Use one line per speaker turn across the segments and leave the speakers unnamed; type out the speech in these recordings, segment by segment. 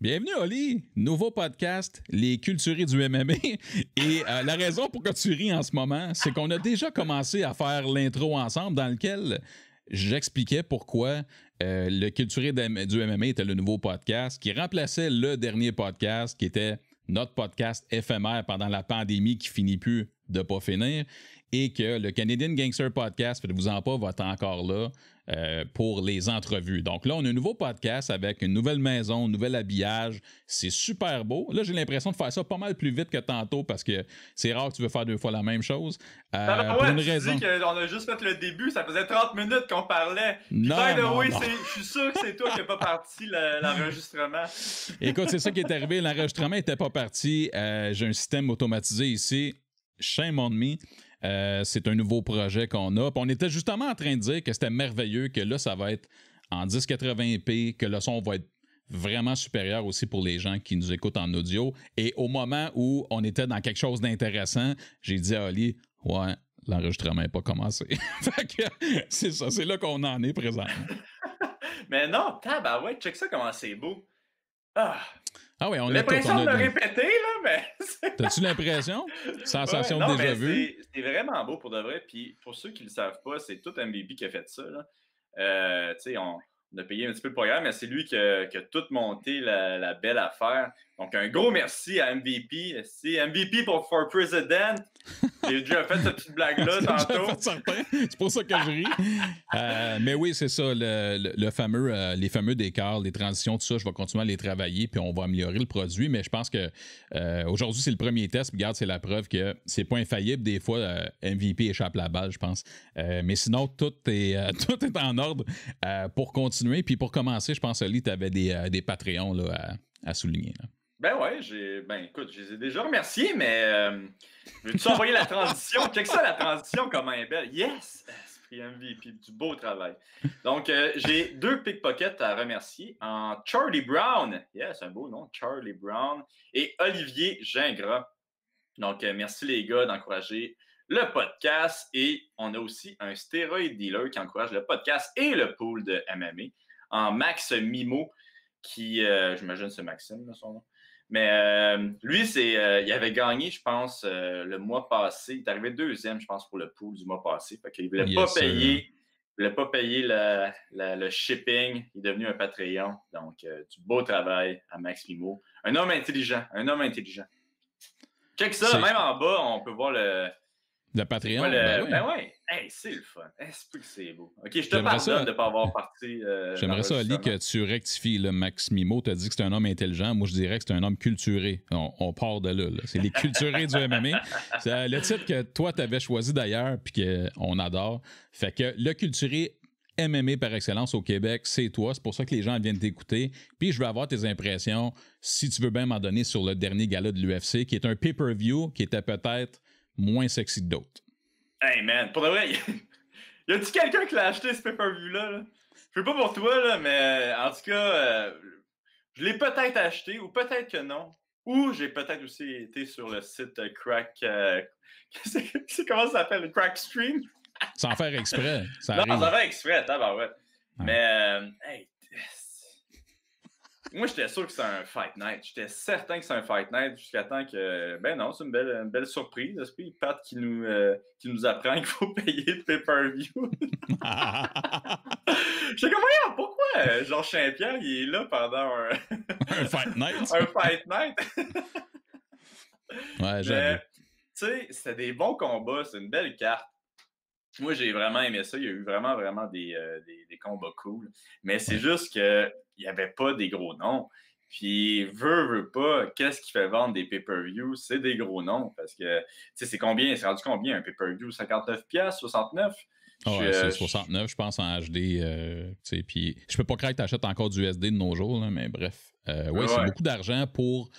Bienvenue, Oli. Nouveau podcast, Les Culturés du MMA. Et la raison pour que tu ris en ce moment, c'est qu'on a déjà commencé à faire l'intro ensemble dans lequel j'expliquais pourquoi le Culturé du MMA était le nouveau podcast qui remplaçait le dernier podcast qui était notre podcast éphémère pendant la pandémie qui finit plus de pas finir et que le Canadian Gangster Podcast, faites-vous en pas, va être encore là pour les entrevues. Donc là, on a un nouveau podcast avec une nouvelle maison, un nouvel habillage. C'est super beau. Là, j'ai l'impression de faire ça pas mal plus vite que tantôt parce que c'est rare que tu veux faire 2 fois la même chose.
Pour une raison. Tu dis qu'on a juste fait le début, ça faisait 30 minutes qu'on parlait.
Non,
je suis sûr que c'est toi qui n'as pas parti l'enregistrement.
Écoute, c'est ça qui est arrivé. L'enregistrement n'était pas parti. J'ai un système automatisé ici. Shame on me. C'est un nouveau projet qu'on a. Puis on était justement en train de dire que c'était merveilleux, que là, ça va être en 1080p, que le son va être vraiment supérieur aussi pour les gens qui nous écoutent en audio. Et au moment où on était dans quelque chose d'intéressant, j'ai dit à Oli, ouais, l'enregistrement n'est pas commencé. Fait que c'est ça, c'est là qu'on en est présentement.
Mais non, ouais, check ça comment c'est beau.
Ah oui, on a
l'impression de le répéter, là, mais...
T'as-tu l'impression? Sensation de déjà vu?
C'est vraiment beau pour de vrai. Puis pour ceux qui ne le savent pas, c'est tout MVP qui a fait ça. Là. Tu sais, on a payé un petit peu le programme, mais c'est lui qui a tout monté la belle affaire. Donc, un gros merci à MVP. C'est MVP pour President. J'ai déjà fait cette petite blague-là tantôt.
C'est pour ça que je ris. Mais oui, c'est ça. Les fameux décors, les transitions, tout ça, je vais continuer à les travailler puis on va améliorer le produit. Mais je pense que aujourd'hui, c'est le premier test. Regarde, c'est la preuve que c'est pas infaillible. Des fois, MVP échappe la balle, je pense. Mais sinon, tout est en ordre pour continuer. Puis pour commencer, je pense, Oli, tu avais des Patreons là, à souligner. Là.
Ben ouais, écoute, je les ai déjà remerciés, mais veux-tu envoyer la transition? Check ça, la transition, comment elle est belle. Yes! Esprit MVP, du beau travail. Donc, j'ai 2 pickpockets à remercier en Charlie Brown. Yeah, c'est un beau nom, Charlie Brown. Et Olivier Gingras. Donc, merci les gars d'encourager le podcast. Et on a aussi un stéroïde dealer qui encourage le podcast et le pool de MMA en Max Mimo, qui, j'imagine, c'est Maxime, là, son nom. Mais lui, il avait gagné, je pense, le mois passé. Il est arrivé 2e, je pense, pour le pool du mois passé. Fait qu'il ne voulait pas payer le shipping. Il est devenu un Patreon. Donc, du beau travail à Max Mimo. Un homme intelligent. Check ça, même en bas, on peut voir le
Patreon.
Ben ouais. Hey, c'est le fun. C'est plus que c'est beau. OK, je te pardonne de ne pas avoir parti.
J'aimerais ça, Ali, que tu rectifies. Là, Max Mimo, tu as dit que c'est un homme intelligent. Moi, je dirais que c'est un homme culturé. On part de là. C'est les culturés du MMA. C'est le titre que toi, tu avais choisi d'ailleurs puis qu'on adore. Fait que le culturé MMA par excellence au Québec, c'est toi. C'est pour ça que les gens viennent t'écouter. Puis je veux avoir tes impressions, si tu veux bien m'en donner, sur le dernier gala de l'UFC, qui est un pay-per-view qui était peut-être moins sexy que d'autres.
Hey man, pour de vrai, y a-tu quelqu'un qui l'a acheté ce pay-per-view-là? Là? Je sais pas pour toi, là, mais en tout cas, je l'ai peut-être acheté ou peut-être que non. Ou j'ai peut-être aussi été sur le site Crack... comment ça s'appelle? Le Crack Stream?
Sans faire exprès.
Sans faire exprès, tabarouette. Ouais. Mais, hey... Moi, j'étais sûr que c'est un Fight Night. J'étais certain que c'est un Fight Night jusqu'à temps que... Ben non, c'est une belle surprise. Esprit Pat qui nous apprend qu'il faut payer le pay-per-view. J'étais comme, voyons, pourquoi Georges Saint-Pierre, il est là pendant
un Fight Night?
Un Fight Night?
Ouais, j'avoue.
Tu sais, c'était des bons combats. C'est une belle carte. Moi, j'ai vraiment aimé ça. Il y a eu vraiment des combats cool. Mais c'est juste qu'il n'y avait pas des gros noms. Puis, veut pas, qu'est-ce qui fait vendre des pay-per-views? C'est des gros noms. Parce que, tu sais, c'est rendu combien un pay-per-view? 59$, 69$?
Ouais, c'est 69, je pense, en HD. Puis, je peux pas croire que tu achètes encore du SD de nos jours, là, mais bref. Ouais, c'est beaucoup d'argent pour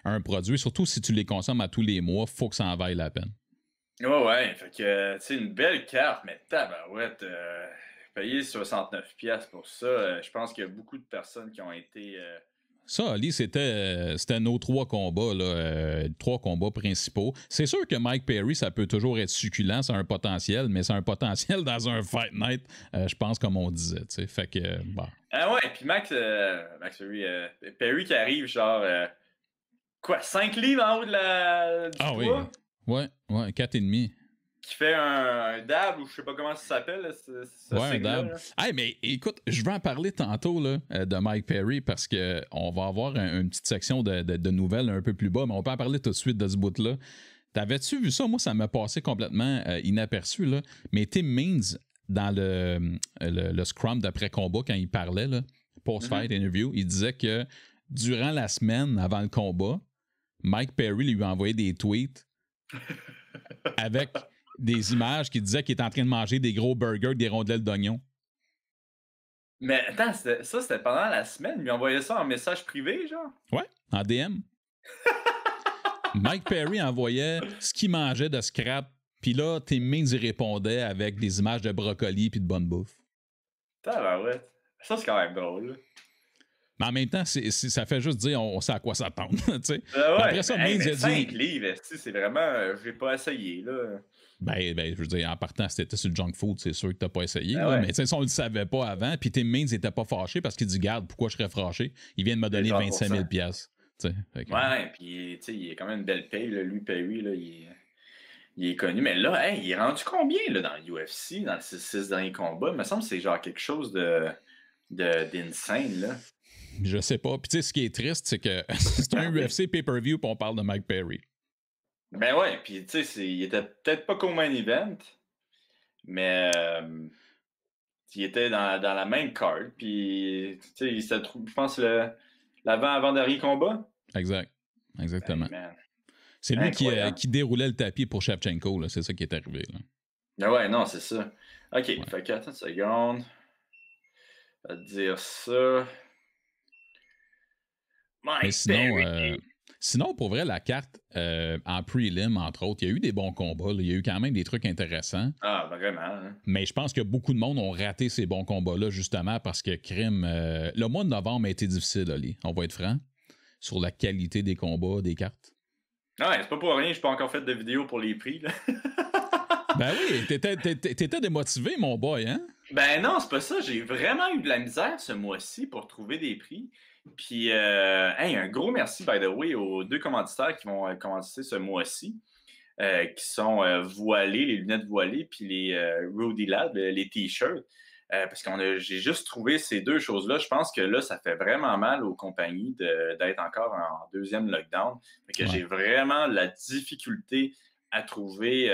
un produit. Surtout si tu les consommes à tous les mois, il faut que ça en vaille la peine.
Ouais, fait que, tu sais, une belle carte, mais tabarouette, payer 69$ pour ça, je pense qu'il y a beaucoup de personnes qui ont été
Ça, Ali, c'était nos 3 combats, là, 3 combats principaux. C'est sûr que Mike Perry, ça peut toujours être succulent, c'est un potentiel, mais c'est un potentiel dans un Fight Night, je pense, comme on disait. T'sais. Fait que, bon.
Ah ouais, puis Max Perry qui arrive, genre, quoi, 5 livres en haut du poids?
Oui. Ouais, 4,5.
Qui fait un dab, ou je sais pas comment ça s'appelle, ce
un dab. Hey, mais écoute, je vais en parler tantôt là, de Mike Perry parce qu'on va avoir une petite section de nouvelles un peu plus bas, mais on peut en parler tout de suite de ce bout-là. T'avais-tu vu ça? Moi, ça m'a passé complètement inaperçu, là. Mais Tim Means, dans le scrum d'après-combat, quand il parlait, là, post-fight interview, il disait que durant la semaine avant le combat, Mike Perry lui a envoyé des tweets avec des images qui disaient qu'il était en train de manger des gros burgers, des rondelles d'oignon.
Mais attends, c'était pendant la semaine? Il lui envoyait ça en message privé, genre?
Ouais, en DM. Mike Perry envoyait ce qu'il mangeait de scrap, puis là, Tim Means y répondait avec des images de brocoli puis de bonne bouffe.
Ouais. Ça, c'est quand même drôle.
Mais en même temps, ça fait juste dire on sait à quoi s'attendre.
Ouais. Après ça, Means a dit 5 livres, c'est vraiment, j'ai pas essayé, là.
Ben, je veux dire, en partant, si t'étais sur le junk food, c'est sûr que t'as pas essayé. Là, mais si on le savait pas avant, puis Tim Means était pas fâché parce qu'il dit, garde, pourquoi je serais fâché? Il vient de me donner 25 000 $.
Ouais, puis il a quand même une belle paye, là, lui, Perry, là, il est connu. Mais là, il est rendu combien là, dans l'UFC, dans les 6 derniers combats? Il me semble que c'est genre quelque chose d'insane, là.
Je sais pas. Puis tu sais, ce qui est triste, c'est que c'est un UFC pay-per-view, puis on parle de Mike Perry.
Ben ouais, puis tu sais, il était peut-être pas qu'au main event, mais il était dans la même card, puis tu sais, je pense l'avant-dernier combat.
Exactement.
Ben,
c'est lui qui déroulait le tapis pour Shevchenko, là. C'est ça qui est arrivé. Là.
Ben ouais, non, c'est ça. OK, fait que attends une seconde. On va te dire ça.
Mais sinon, pour vrai, la carte en prelim, entre autres, il y a eu des bons combats. Là. Il y a eu quand même des trucs intéressants.
Ah, vraiment. Hein?
Mais je pense que beaucoup de monde ont raté ces bons combats-là, justement, parce que le mois de novembre a été difficile, Ali. On va être franc, sur la qualité des combats, des cartes.
Ouais, c'est pas pour rien, je n'ai pas encore fait de vidéo pour les prix. Là.
Ben oui, t'étais démotivé, mon boy, hein?
Ben non, c'est pas ça. J'ai vraiment eu de la misère ce mois-ci pour trouver des prix. Puis, un gros merci, by the way, aux 2 commanditaires qui vont commanditer ce mois-ci, qui sont voilés, les lunettes voilées, puis les Rudy Lab, les t-shirts. Parce j'ai juste trouvé ces 2 choses-là. Je pense que là, ça fait vraiment mal aux compagnies d'être encore en 2e lockdown. Fait que j'ai vraiment la difficulté à trouver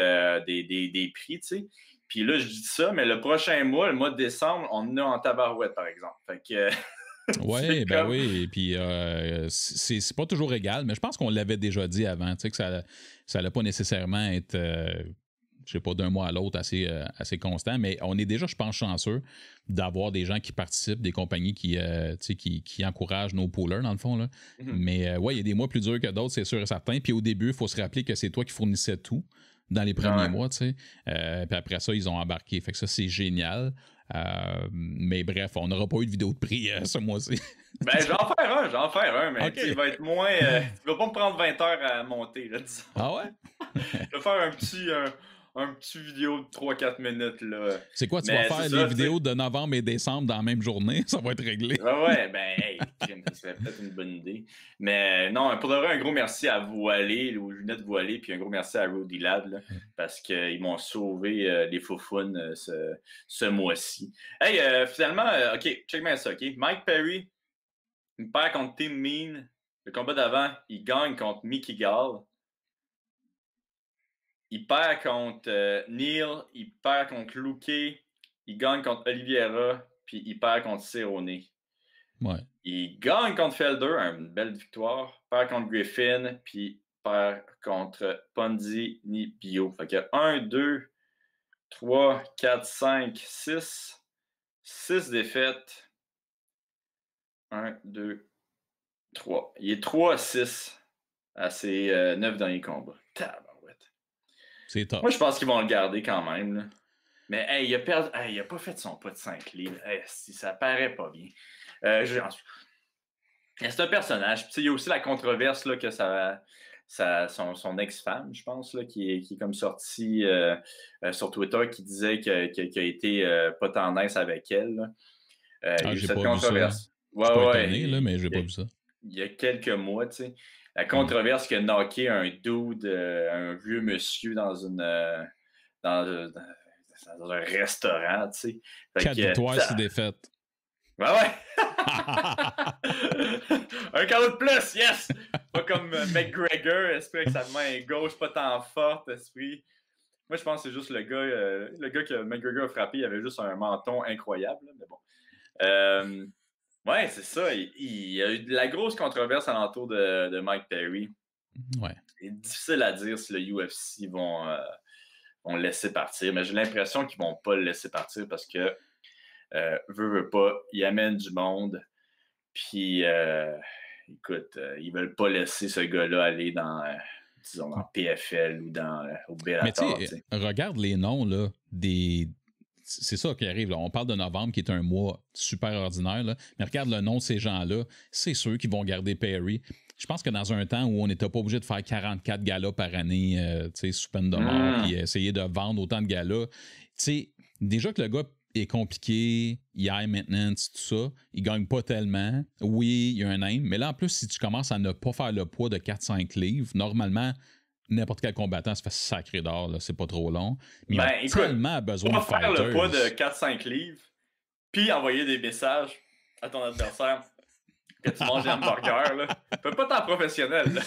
des prix, tu sais. Puis là, je dis ça, mais le prochain mois, le mois de décembre, on en a en tabarouette, par exemple. Fait que...
Oui, ben oui. Et puis, c'est pas toujours égal, mais je pense qu'on l'avait déjà dit avant, tu sais, que ça n'allait pas nécessairement être, je sais pas, d'un mois à l'autre assez constant, mais on est déjà, je pense, chanceux d'avoir des gens qui participent, des compagnies qui encouragent nos poolers, dans le fond. Là. Mm-hmm. Mais ouais, il y a des mois plus durs que d'autres, c'est sûr et certain. Puis au début, il faut se rappeler que c'est toi qui fournissais tout dans les premiers mois, tu sais. Puis après ça, ils ont embarqué. Fait que ça, c'est génial. Mais bref, on n'aura pas eu de vidéo de prix ce mois-ci.
Ben, j'en faire un, mais okay. Il va être moins. Il va pas me prendre 20 heures à monter, là, disons.
Ah ouais?
Je vais faire un petit vidéo de 3-4 minutes, là.
C'est quoi, tu vas faire les vidéos de novembre et décembre dans la même journée? Ça va être réglé.
Ouais, ben, ça serait peut-être une bonne idée. Mais non, pour de vrai, un gros merci à Voilé, aux lunettes voilées, puis un gros merci à Rudy Lad, là, parce qu'ils m'ont sauvé les faufounes ce mois-ci. Hey, finalement, OK, check bien ça, OK? Mike Perry, il perd contre Tim Mean. Le combat d'avant, il gagne contre Mickey Gall. Il perd contre Neil, il perd contre Luque, il gagne contre Oliveira, puis il perd contre Cerrone.
Ouais.
Il gagne contre Felder, une belle victoire, perd contre Griffin, puis perd contre Ponzi ni Bio. Fait que 1, 2, 3, 4, 5, 6. 6 défaites. 1, 2, 3. Il est 3-6 à ses 9 derniers combats.
C'est top.
Moi, je pense qu'ils vont le garder quand même. Là. Mais hey, il a pas fait son pas de 5 livres. Hey, si ça paraît pas bien. C'est un personnage. Puis, il y a aussi la controverse là, que son ex-femme, je pense, là, qui est comme sortie sur Twitter, qui disait qu'il a été pas tendance avec elle. Là. Il y a eu
J'ai
cette
pas vu ça.
controverse.
Je suis
Ouais,
pas
ouais.
étonné, là, mais j'ai pas vu ça.
Il y a quelques mois, tu sais. La controverse qui a knocké un dude, un vieux monsieur dans un restaurant, tu sais.
4 victoires, 6 défaites.
Ouais, ouais. Un cadeau de plus, yes! Pas comme McGregor, esprit que sa main gauche pas tant forte, esprit. Moi, je pense que c'est juste le gars que McGregor a frappé, il avait juste un menton incroyable, là, mais bon. Ouais, c'est ça. Il y a eu de la grosse controverse alentour de Mike Perry.
Ouais.
C'est difficile à dire si le UFC vont le laisser partir, mais j'ai l'impression qu'ils vont pas le laisser partir parce que veut pas, il amène du monde. Puis, écoute, ils veulent pas laisser ce gars-là aller disons, dans PFL ou au Bellator.
Mais tu sais, regarde les noms là, c'est ça qui arrive. Là. On parle de novembre, qui est un mois super ordinaire. Là. Mais regarde le nom de ces gens-là. C'est ceux qui vont garder Perry. Je pense que dans un temps où on n'était pas obligé de faire 44 galas par année, sous peine de mort, puis essayer de vendre autant de galas, déjà que le gars est compliqué, il y a maintenance, tout ça, il gagne pas tellement. Oui, il y a un name, mais là, en plus, si tu commences à ne pas faire le poids de 4-5 livres, normalement, n'importe quel combattant se fait sacré d'or, c'est pas trop long. Mais il a tellement besoin de
faire le poids de 4-5 livres, puis envoyer des messages à ton adversaire que tu manges des hamburgers, là. Fais pas tant professionnel, là.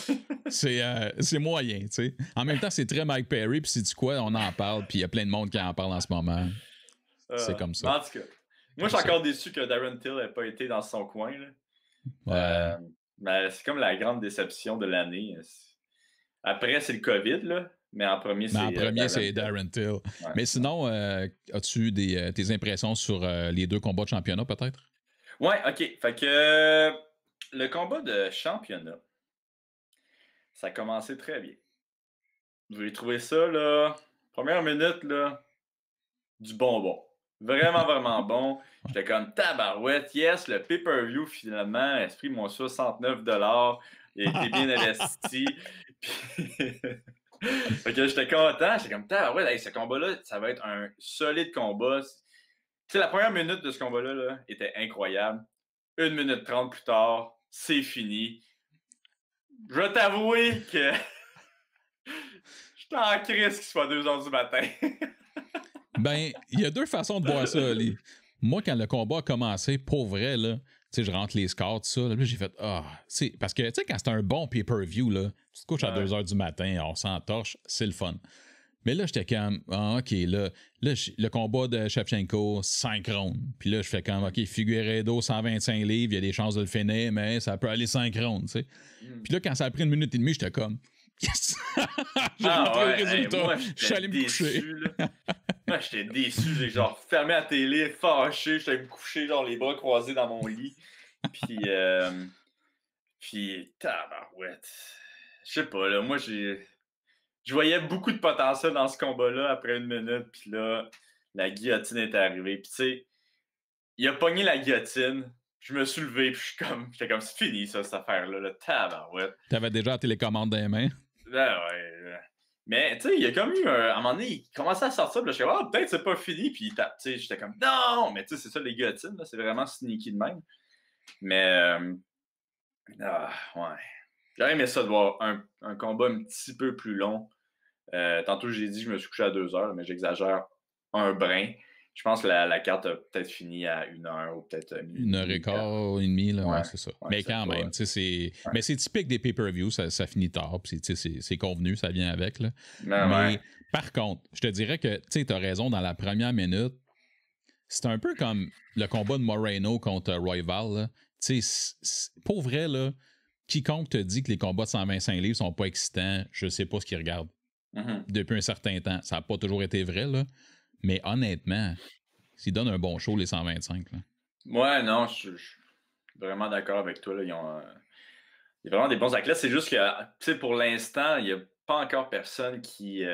C'est moyen, tu sais. En même temps, c'est très Mike Perry, puis c'est du quoi, on en parle, puis il y a plein de monde qui en parle en ce moment. C'est comme ça.
En tout cas, moi, je suis encore déçu que Darren Till n'ait pas été dans son coin, là.
Ouais.
Mais c'est comme la grande déception de l'année. Après, c'est le COVID, là. Mais en premier,
c'est Darren Till. Ouais, mais sinon, as-tu tes impressions sur les 2 combats de championnat, peut-être?
Ouais, OK. Fait que le combat de championnat, ça a commencé très bien. J'ai trouvé ça, là, première minute, là, du bonbon. Vraiment, vraiment bon. J'étais comme tabarouette. Yes, le pay-per-view, finalement, esprit mon 69$. Il a été bien investi. Fait que j'étais content. J'étais comme tabarouette. Hey, ce combat-là, ça va être un solide combat. Tu sais, la première minute de ce combat-là là, était incroyable. 1 minute 30 plus tard, c'est fini. Je vais t'avouer que j'étais en crise qu'il soit 2h du matin.
Ben, il y a 2 façons de voir ça, Ali. Moi, quand le combat a commencé, pour vrai, là, tu sais, je rentre les scores, tout ça, là, j'ai fait parce que, tu sais, quand c'est un bon pay-per-view, là, tu te couches à 2h du matin, on s'entorche, c'est le fun. Mais là, j'étais comme, OK, là, le combat de Shevchenko, 5 rounds. Puis là, je fais comme, OK, Figueiredo, 125 livres, il y a des chances de le finir, mais ça peut aller 5 rounds, tu sais. Puis là, quand ça a pris 1 minute et demie, j'étais comme, yes! J'ai montré le résultat. Je suis allé me coucher.
Moi, j'étais déçu. J'ai genre fermé la télé, fâché. J'étais me coucher, genre les bras croisés dans mon lit. Puis tabarouette. Je sais pas, là, moi, je voyais beaucoup de potentiel dans ce combat-là après 1 minute. Puis là, la guillotine est arrivée. Puis tu sais, il a pogné la guillotine. Je me suis levé, puis j'étais comme, c'est fini, ça, cette affaire-là, là, tabarouette.
T'avais déjà la télécommande dans les mains?
Ouais. Mais, tu sais, il y a comme eu à un moment donné, il commençait à sortir, puis là, je suis comme, peut-être c'est pas fini, puis tu sais, j'étais comme, non, mais tu sais, c'est ça, les guillotines, là, c'est vraiment sneaky de même. Mais, ouais. J'aurais aimé ça de voir un combat un petit peu plus long. Tantôt, j'ai dit que je me suis couché à 2h, mais j'exagère un brin. Je pense que la carte a peut-être fini à 1h ou peut-être
1h15 et demie, là, ouais, c'est ça. Ouais, mais quand même, tu sais, mais c'est typique des pay-per-views, ça finit tard, puis c'est convenu, ça vient avec, là. Mais par contre, je te dirais que, tu sais, t'as raison, dans la première minute, c'est un peu comme le combat de Moreno contre Royval, là. Tu sais, pour vrai, là, quiconque te dit que les combats de 125 livres sont pas excitants, je sais pas ce qu'ils regardent. Depuis un certain temps. Ça n'a pas toujours été vrai, là. Mais honnêtement, s'ils donnent un bon show, les 125. Là.
Ouais, non, je suis vraiment d'accord avec toi. Là. Il y a vraiment des bons athlètes. C'est juste que, tu sais, pour l'instant, il n'y a pas encore personne qui. Tu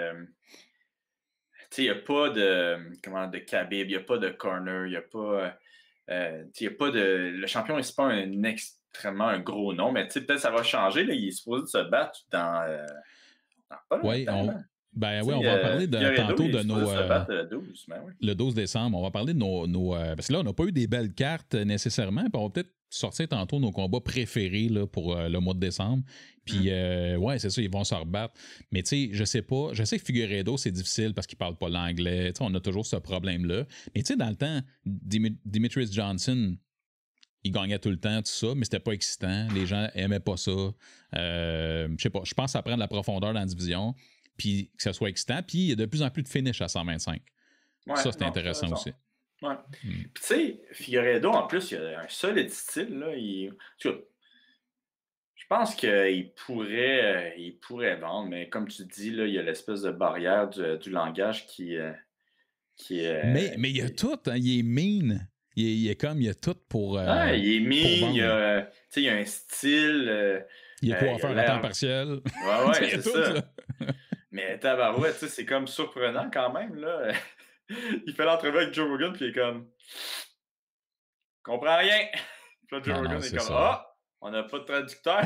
sais, il n'y a pas de Khabib, il n'y a pas de corner, il n'y a pas. Il y a pas de. Le champion, c'est pas un extrêmement un gros nom, mais tu sais, peut-être ça va changer. Là. Il est supposé se battre dans pas
Oui,
longtemps. Là.
on va en parler
Figueiredo,
tantôt
il est
de
supposé
nos.
se battre le 12, mais oui.
Le 12 décembre, on va parler de nos parce que là, on n'a pas eu des belles cartes nécessairement. Puis on va peut-être sortir tantôt nos combats préférés là, pour le mois de décembre. Puis, ouais, c'est ça, ils vont se rebattre. Mais tu sais, je sais pas. Je sais que Figueiredo, c'est difficile parce qu'il parle pas l'anglais. Tu sais, on a toujours ce problème-là. Mais tu sais, dans le temps, Demetrius Johnson, il gagnait tout le temps, tout ça, mais c'était pas excitant. Les gens aimaient pas ça. Je sais pas. Je pense que ça prend de la profondeur dans la division. Puis que ça soit excitant. Puis il y a de plus en plus de finish à 125.
Ouais,
ça, c'est intéressant aussi.
Ouais. Puis tu sais, Figueiredo, en plus, il a un solide style. Là. Je pense qu'il pourrait vendre, mais comme tu dis, là, il y a l'espèce de barrière du langage qui est.
Mais il y a tout, hein, il est mean. Il y a tout pour.
Il est mean, il y a un style.
Il est coiffeur à temps partiel.
Ouais, c'est ça. Mais tabarouette, c'est comme surprenant quand même. Là. Il fait l'entrevue avec Joe Rogan, puis il est comme. Comprends rien. Puis là, Joe Rogan est comme on n'a pas de traducteur.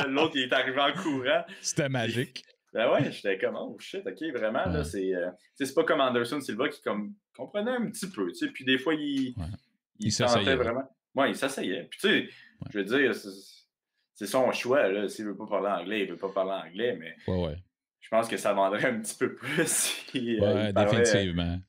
L'autre, il est arrivé en courant.
C'était magique.
Ben ouais, j'étais comme, oh shit, ok, vraiment, là, c'est pas comme Anderson Silva qui comprenait un petit peu, tu sais, puis des fois, il tentait vraiment. Ouais, il s'asseyait. Puis tu sais, je veux dire, c'est son choix, là, s'il veut pas parler anglais, il veut pas parler anglais, mais je pense que ça vendrait un petit peu plus si
définitivement.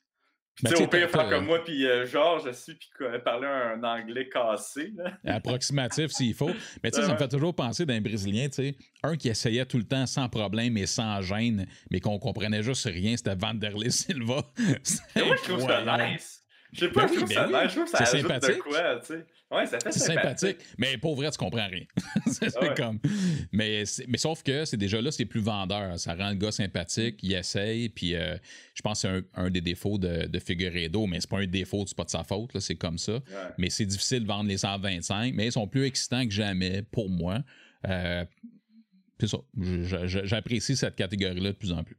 Puis tu sais, au pire, faire comme moi, puis Georges aussi, puis parler un anglais cassé. Là.
Approximatif s'il faut. Mais tu sais, ça me fait toujours penser d'un Brésilien, tu sais, un qui essayait tout le temps sans problème et sans gêne, mais qu'on comprenait juste rien, c'était Vanderlei Silva.
Moi, je trouve ça nice. Je sais pas, je trouve ça nice. Je trouve que ça ajoute de quoi, tu sais. Ouais, ça fait sympathique.
Mais pour vrai, tu comprends rien. c'est comme. Mais sauf que c'est déjà là, c'est plus vendeur. Ça rend le gars sympathique, il essaye, puis je pense que c'est un des défauts de Figueiredo, mais c'est pas un défaut, c'est pas de sa faute, là, c'est comme ça.
Ouais.
Mais c'est difficile de vendre les 125, mais ils sont plus excitants que jamais pour moi. C'est ça. J'apprécie cette catégorie-là de plus en plus.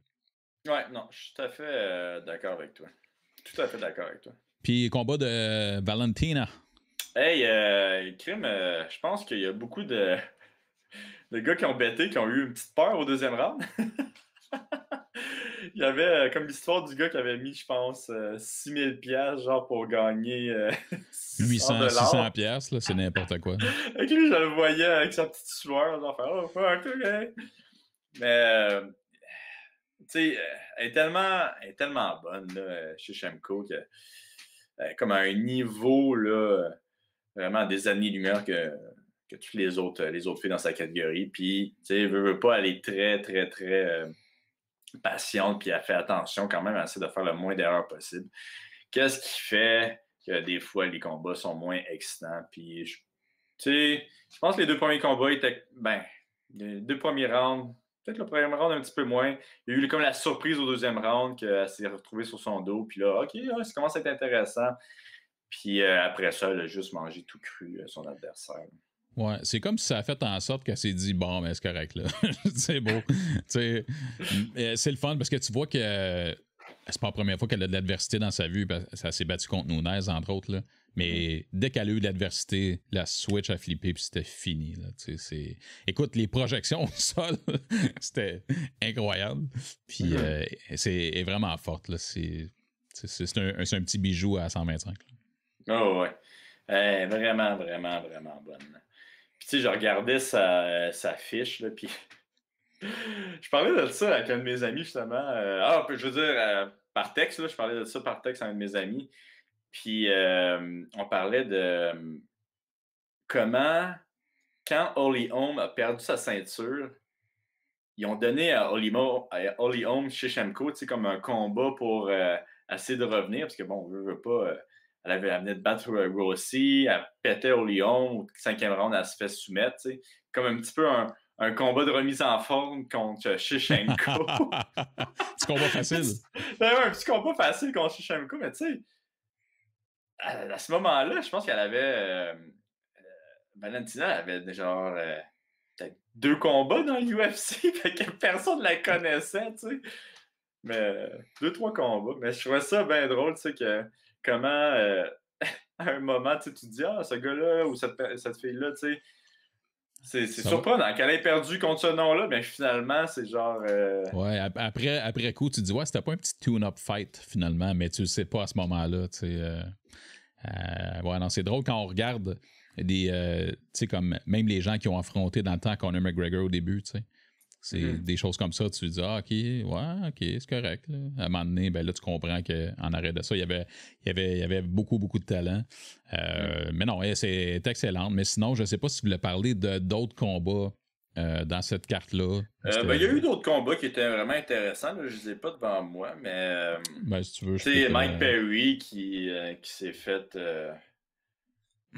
Ouais, non, je suis tout à fait d'accord avec toi. Tout à fait d'accord avec toi.
Puis combat de Valentina.
Hey, Crime, je pense qu'il y a beaucoup de gars qui ont betté, qui ont eu une petite peur au deuxième round. Il y avait comme l'histoire du gars qui avait mis, je pense, 6000 pièces genre pour gagner
800, 600 pièces, là, c'est n'importe quoi.
Avec lui, je le voyais avec sa petite sueur, genre faire oh fuck, ok. Mais tu sais, elle est tellement bonne là, chez Shemko que comme à un niveau là. Vraiment des années-lumière que toutes les autres filles dans sa catégorie. Puis, tu sais, veut pas aller très, très, très patiente, puis elle fait attention quand même à essayer de faire le moins d'erreurs possible. Qu'est-ce qui fait que des fois, les combats sont moins excitants? Puis, tu sais, je pense que les deux premiers combats étaient, les deux premiers rounds, peut-être le premier round un petit peu moins. Il y a eu comme la surprise au deuxième round qu'elle s'est retrouvée sur son dos. Puis là, OK, ça commence à être intéressant. Puis après ça, elle a juste mangé tout cru son adversaire.
Ouais, c'est comme si ça a fait en sorte qu'elle s'est dit bon, mais c'est correct là. C'est beau. C'est le fun parce que tu vois que c'est pas la première fois qu'elle a de l'adversité dans sa vie. Ça s'est battu contre Nunez, entre autres. Là. Mais dès qu'elle a eu de l'adversité, la switch a flippé puis c'était fini. Là. Écoute, les projections au sol, c'était incroyable. Puis c'est vraiment forte. Là. C'est un petit bijou à 125. Là.
Oh ouais. Vraiment, vraiment, vraiment bonne. Puis tu sais, je regardais sa fiche, là, puis je parlais de ça avec un de mes amis, justement. Je veux dire, par texte, là, je parlais de ça par texte avec un de mes amis. Puis on parlait de comment, quand Holly Holm a perdu sa ceinture, ils ont donné à Holly Holm chez Shemko, tu sais, comme un combat pour essayer de revenir, parce que bon, on veut pas... Elle venait de battre Rossi, elle pétait au Lyon, au 5e round, elle se fait soumettre. T'sais. Comme un petit peu un combat de remise en forme contre Shevchenko.
Petit combat facile.
Un petit combat facile contre Shevchenko, mais tu sais, à ce moment-là, je pense qu'elle avait. Valentina avait genre peut-être 2 combats dans l'UFC, fait que personne ne la connaissait, tu sais. Mais 2-3 combats. Mais je trouvais ça bien drôle, tu sais, que. Comment, à un moment, tu te dis, ce gars-là ou cette fille-là, tu sais, C'est surprenant qu'elle ait perdu contre ce nom-là, mais finalement, c'est genre...
Ouais, après coup, tu te dis, ouais, c'était pas un petit tune-up fight, finalement, mais tu le sais pas à ce moment-là, tu sais. Ouais, non, c'est drôle quand on regarde des... tu sais, comme même les gens qui ont affronté dans le temps Conor McGregor au début, tu sais. C'est des choses comme ça, tu te dis, ah, ok, ouais, ok, c'est correct. Là. À un moment donné, ben là, tu comprends qu'en arrêt de ça, il y avait beaucoup, beaucoup de talent. Mais non, c'est excellent. Mais sinon, je ne sais pas si tu voulais parler d'autres combats dans cette carte-là.
Ben, il y a eu d'autres combats qui étaient vraiment intéressants. Là. Je ne les ai pas devant moi, mais
ben, si tu veux,
c'est Mike Perry qui s'est fait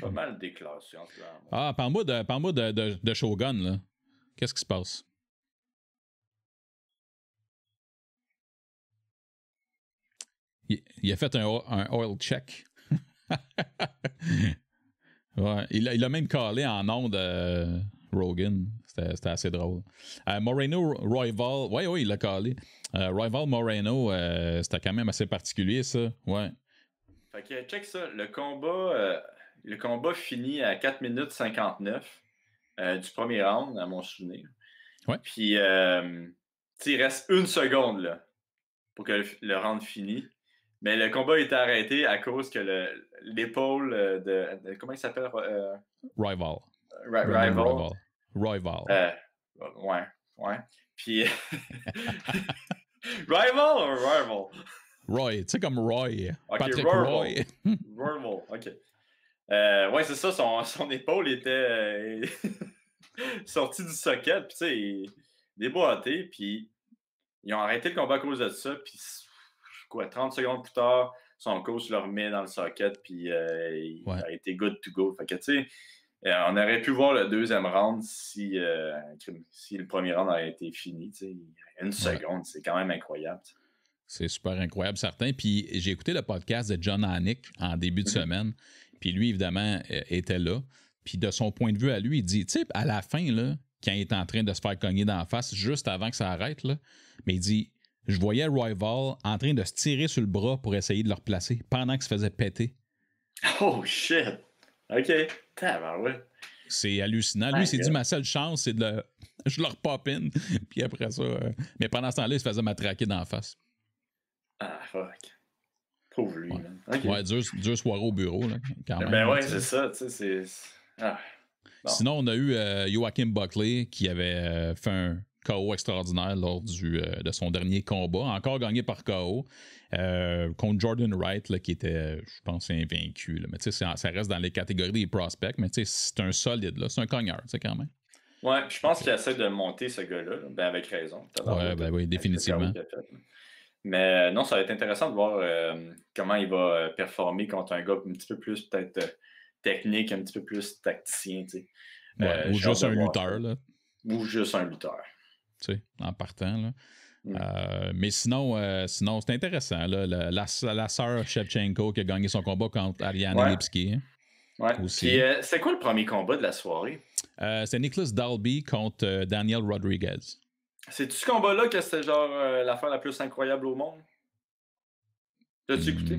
pas mal déclassé en ce moment.
Ah, parle-moi de Shogun, là. Qu'est-ce qui se passe? Il a fait un oil check. Ouais, il a même callé en nom de Rogan. C'était assez drôle. Moreno Royval, oui, il l'a callé. Royval Moreno, c'était quand même assez particulier, ça. Ouais.
Fait que check ça. Le combat finit à 4 minutes 59 du premier round, à mon souvenir.
Ouais.
Puis, il reste 1 seconde là, pour que le round finisse. Mais le combat a été arrêté à cause que l'épaule de comment il s'appelle?
Rival.
Ouais. Puis. Rival ou Rival?
Roy, tu sais, comme Roy.
Okay,
Patrick Roy.
Rival, ok. Ouais, c'est ça, son épaule était sortie du socket, puis tu sais, déboîté, puis ils ont arrêté le combat à cause de ça, puis 30 secondes plus tard, son coach le remet dans le socket, puis il a été good to go. Fait que, tu sais, on aurait pu voir le deuxième round si le premier round avait été fini. Une seconde, c'est quand même incroyable.
C'est super incroyable, certain. Puis j'ai écouté le podcast de John Anik en début de semaine. Puis lui, évidemment, était là. Puis de son point de vue à lui, il dit, tu sais, à la fin, là, quand il est en train de se faire cogner d'en face, juste avant que ça arrête, là, mais il dit, je voyais Royval en train de se tirer sur le bras pour essayer de le replacer pendant qu'il se faisait péter.
Oh shit! OK. Tabarouette.
C'est hallucinant. Lui, il s'est dit, ma seule chance, c'est de je le repop-in. Puis après ça... Mais pendant ce temps-là, il se faisait matraquer d'en face.
Ah, fuck. Pauvre lui, man. Okay.
Ouais, dur soirée au bureau, là, quand même.
Ben ouais, c'est ça, tu sais, bon.
Sinon, on a eu Joachim Buckley qui avait fait un KO extraordinaire lors de son dernier combat, encore gagné par KO, contre Jordan Wright, là, qui était, je pense, invaincu. Là. Mais tu sais, ça reste dans les catégories des prospects, mais tu sais, c'est un solide, là, c'est un cogneur, tu sais, quand même.
Ouais, je pense qu'il essaie de monter ce gars-là, ben avec raison.
Ouais, ben oui, définitivement.
Mais non, ça va être intéressant de voir comment il va performer contre un gars un petit peu plus peut-être technique, un petit peu plus tacticien, tu sais.
Ouais, ou juste un lutteur, là.
Ou juste un lutteur.
Tu sais, en partant, là. Mais sinon c'est intéressant, là, la sœur Shevchenko qui a gagné son combat contre Ariane Lipski. Hein,
ouais. Puis, c'est quoi le premier combat de la soirée?
C'est Nicholas Dalby contre Daniel Rodriguez.
C'est-tu ce combat-là que c'était genre l'affaire la plus incroyable au monde? L'as-tu écouté?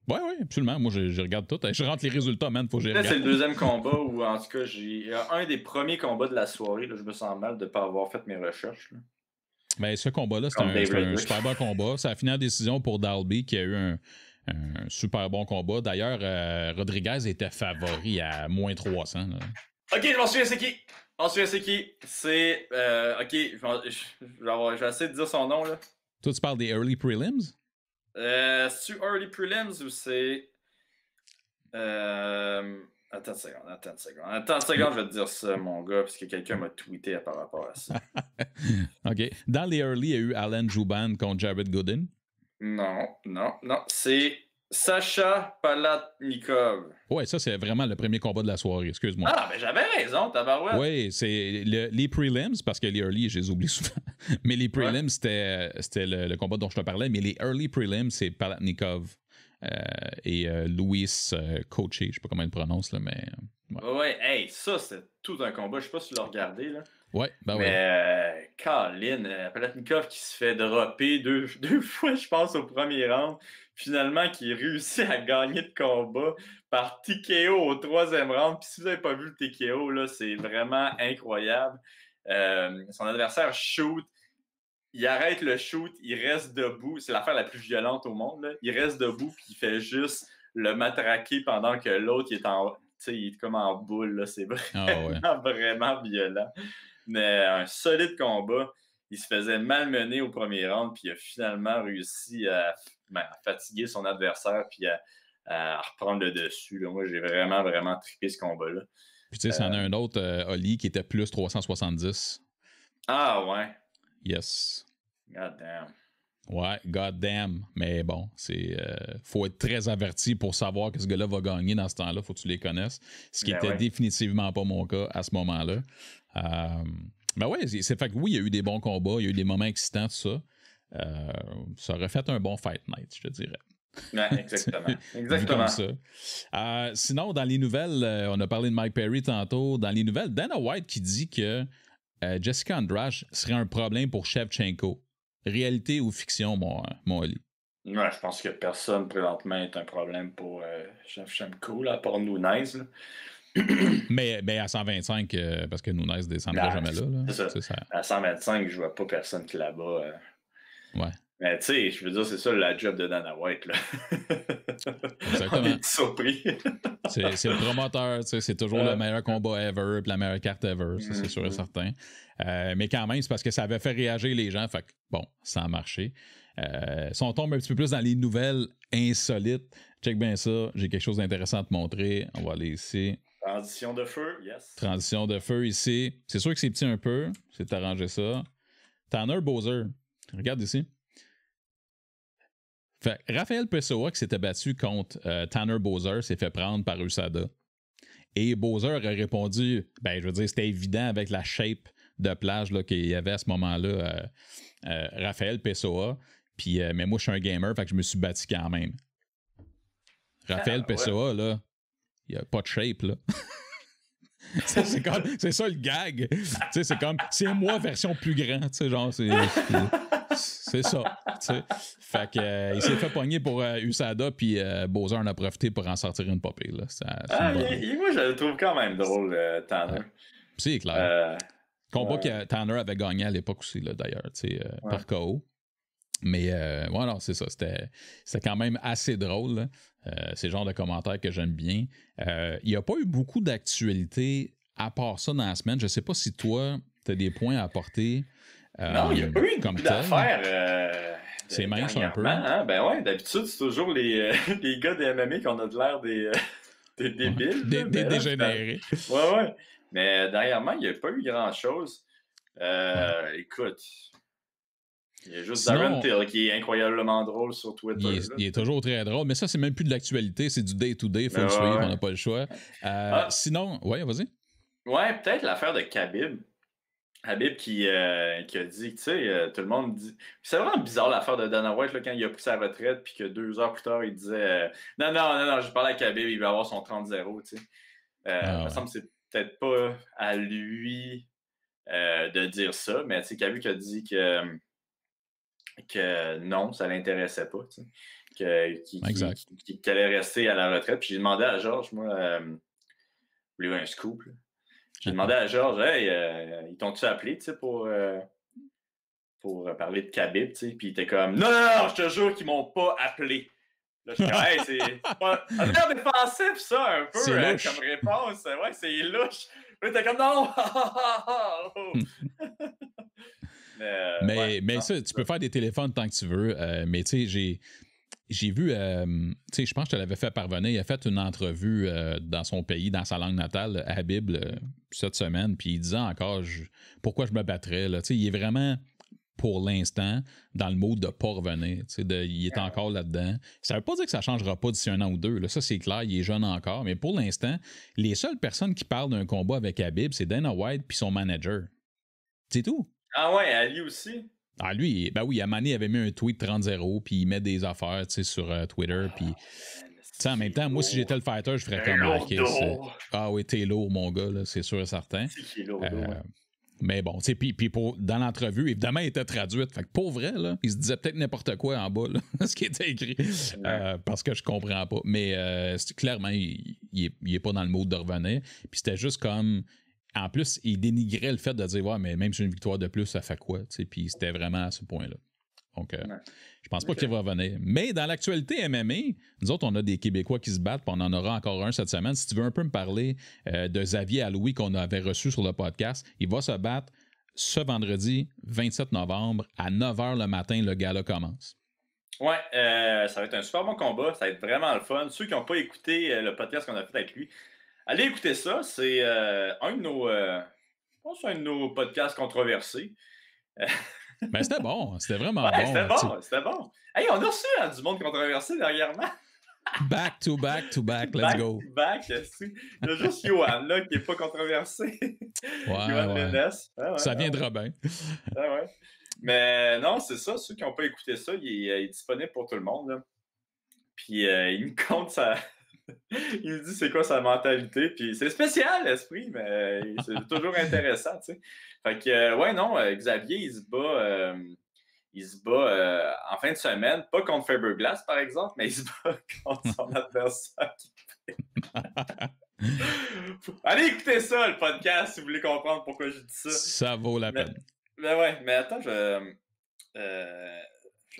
Oui, absolument. Moi, je regarde tout. Je rentre les résultats, man. Faut que je regarde.
C'est le deuxième combat où, en tout cas, un des premiers combats de la soirée. Là, je me sens mal de ne pas avoir fait mes recherches. Là.
Mais ce combat-là, c'était un super bon combat. Ça a fini en décision pour Dalby, qui a eu un super bon combat. D'ailleurs, Rodriguez était favori à moins 300. Là.
OK, je m'en souviens, c'est qui? C'est... OK, je vais essayer de dire son nom. Là.
Toi, tu parles des early prelims?
C'est-tu early prelims ou c'est... Attends une seconde, je vais te dire ça, mon gars, parce que quelqu'un m'a tweeté par rapport à ça.
OK. Dans les early, il y a eu Alan Jouban contre Jared Gooden.
Non. C'est Sacha Palatnikov.
Ouais, ça, c'est vraiment le premier combat de la soirée, excuse-moi.
Ah, ben j'avais raison, tabarouette.
Oui, c'est les prelims, parce que les early, je les oublie souvent. Mais les prelims, c'était le combat dont je te parlais, mais les early prelims, c'est Palatnikov et Louis Koché, je sais pas comment il le prononce, là, mais...
Ouais, hey, ça, c'est tout un combat. Je sais pas si tu l'as regardé, là.
Ouais, ben ouais.
Mais Colin, Palatnikov qui se fait dropper deux fois, je pense, au premier round. Finalement, qui réussit à gagner le combat par TKO au troisième round. Puis si vous n'avez pas vu le TKO, là, c'est vraiment incroyable. Son adversaire shoot. Il arrête le shoot, il reste debout. C'est l'affaire la plus violente au monde. Là. Il reste debout puis il fait juste le matraquer pendant que l'autre il est comme en boule. Là. C'est vraiment, vraiment violent. Mais un solide combat. Il se faisait malmener au premier round, puis il a finalement réussi à fatiguer son adversaire, puis à reprendre le dessus. Là. Moi, j'ai vraiment, vraiment trippé ce combat-là.
Puis tu sais, c'en a un autre, Oli, qui était plus 370.
Ah ouais.
Yes.
God damn.
Ouais, god damn. Mais bon, faut être très averti pour savoir que ce gars-là va gagner dans ce temps-là. Faut que tu les connaisses. Ce qui était définitivement pas mon cas à ce moment-là. Ben ouais, c'est fait que oui, il y a eu des bons combats, il y a eu des moments excitants, tout ça. Ça aurait fait un bon fight night, je te dirais.
Ouais, exactement. Exactement.
Comme ça. Sinon, dans les nouvelles, on a parlé de Mike Perry tantôt. Dans les nouvelles, Dana White qui dit que Jessica Andrade serait un problème pour Shevchenko. Réalité ou fiction, mon Ali?
Ouais, je pense que personne présentement est un problème pour Shevchenko, là, à part Nunes.
mais à 125, parce que Nunes ne descendra jamais là.
C'est ça. À 125, je vois pas personne qui là-bas.
Ouais.
Mais tu sais, je veux dire, c'est ça la job de Dana White. Là.
Exactement.
On est surpris.
C'est le promoteur, c'est toujours le meilleur combat ever, puis la meilleure carte ever, ça c'est sûr et certain. Mais quand même, c'est parce que ça avait fait réagir les gens, fait que bon, ça a marché. Si on tombe un petit peu plus dans les nouvelles insolites, check bien ça, j'ai quelque chose d'intéressant à te montrer. On va aller ici.
Transition de feu, yes.
Transition de feu ici. C'est sûr que c'est petit un peu, c'est d'arranger ça. Tanner Bowser, regarde ici. Fait, Raphaël Pessoa qui s'était battu contre Tanner Bowser s'est fait prendre par USADA. Et Bowser a répondu, ben je veux dire, c'était évident avec la shape de plage là, qu'il y avait à ce moment-là, Raphaël Pessoa. Puis, mais moi, je suis un gamer, fait que je me suis battu quand même. Raphaël Pessoa, là, il n'y a pas de shape, là. c'est ça le gag. C'est comme, c'est moi version plus grand, tu sais, genre, c'est ça. T'sais. Fait que il s'est fait pogner pour USADA, puis Bowser en a profité pour en sortir une popée. Là.
Moi, je le trouve quand même drôle, Tanner.
C'est clair. Combat que Tanner avait gagné à l'époque aussi, d'ailleurs, par KO. Mais non, c'est ça. C'était quand même assez drôle. C'est le genre de commentaires que j'aime bien. Il n'y a pas eu beaucoup d'actualité à part ça dans la semaine. Je sais pas si toi, tu as des points à apporter.
Non, il n'y a pas eu d'affaires.
C'est mince un peu.
Hein? Ben ouais, d'habitude, c'est toujours les gars des MMA qu'on a de l'air des débiles.
Des dégénérés.
Ouais. Mais dernièrement, il n'y a pas eu grand-chose. Écoute, il y a juste Darren Till qui est incroyablement drôle sur Twitter.
Il est toujours très drôle, mais ça, c'est même plus de l'actualité, c'est du day-to-day, il faut le suivre, on n'a pas le choix. Sinon, vas-y.
Ouais, peut-être l'affaire de Khabib. Habib qui a dit, tu sais, tout le monde dit... C'est vraiment bizarre l'affaire de Dana White là, quand il a pris sa retraite puis que 2 heures plus tard, il disait non, je parle à Khabib, il va avoir son 30-0, tu sais. Il me semble que c'est peut-être pas à lui de dire ça, mais tu sais, Khabib a dit que non, ça l'intéressait pas, tu sais. Qu'il allait rester à la retraite. Puis j'ai demandé à Georges, moi, lui un scoop, là. J'ai demandé à Georges, hey, ils t'ont-tu appelé, tu sais, pour parler de Khabib, tu sais, puis il était comme, non, je te jure qu'ils m'ont pas appelé. Là, je suis comme, hey, c'est pas un air défensif, ça, un peu, comme réponse. Ouais, c'est louche. Là, t'es comme, non!
mais ça, tu peux faire des téléphones tant que tu veux, mais tu sais, j'ai vu, tu sais, je pense que je te l'avais fait parvenir, il a fait une entrevue dans son pays, dans sa langue natale, à Habib, cette semaine, puis il disait encore pourquoi je me battrais, là, tu sais, il est vraiment, pour l'instant, dans le mode de ne pas revenir, tu sais, il est encore là-dedans. Ça veut pas dire que ça changera pas d'ici 1 an ou 2, là, ça c'est clair, il est jeune encore, mais pour l'instant, les seules personnes qui parlent d'un combat avec Habib, c'est Dana White puis son manager. C'est tout.
Ah ouais, Ali aussi?
Ah, lui, ben oui, Amani avait mis un tweet 30-0, puis il met des affaires, tu sais, sur Twitter, puis... Tu sais, en même temps, moi, si j'étais le fighter, je ferais comme... Ah oui, t'es lourd, mon gars, là, c'est sûr et certain.
C'est qui est lourd,
Mais bon, tu sais, puis dans l'entrevue, évidemment, il était traduite. Fait que pour vrai, là, il se disait peut-être n'importe quoi en bas, là, ce qui était écrit, parce que je comprends pas. Mais clairement, il est pas dans le mood de revenir. Puis c'était juste comme... En plus, il dénigrait le fait de dire, ouais, mais même si j'ai une victoire de plus, ça fait quoi? Puis c'était vraiment à ce point-là. Donc, je pense pas qu'il va revenir. Mais dans l'actualité MMA, nous autres, on a des Québécois qui se battent, puis on en aura encore un cette semaine. Si tu veux un peu me parler de Xavier Aloui qu'on avait reçu sur le podcast, il va se battre ce vendredi 27 novembre à 9h le matin, le gala commence.
Ouais, ça va être un super bon combat. Ça va être vraiment le fun. Ceux qui n'ont pas écouté le podcast qu'on a fait avec lui, allez écouter ça. C'est un de nos podcasts controversés.
Ben, c'était bon. C'était vraiment
bon. C'était bon. Hey, on a reçu du monde controversé dernièrement.
Back to back, let's go.
Back. Il y a juste Johan là, qui n'est pas controversé. Johan Ménès.
Ça viendra bien.
Ouais. Mais non, c'est ça. Ceux qui n'ont pas écouté ça, il est disponible pour tout le monde. Là. Puis il me compte ça. Il me dit c'est quoi sa mentalité. Puis c'est spécial, l'esprit, mais c'est toujours intéressant, tu sais. Fait que, Xavier, il se bat en fin de semaine, pas contre Faberglass, par exemple, mais il se bat contre son adversaire. Allez écouter ça, le podcast, si vous voulez comprendre pourquoi je dis ça.
Ça vaut la peine.
Mais attends, je vais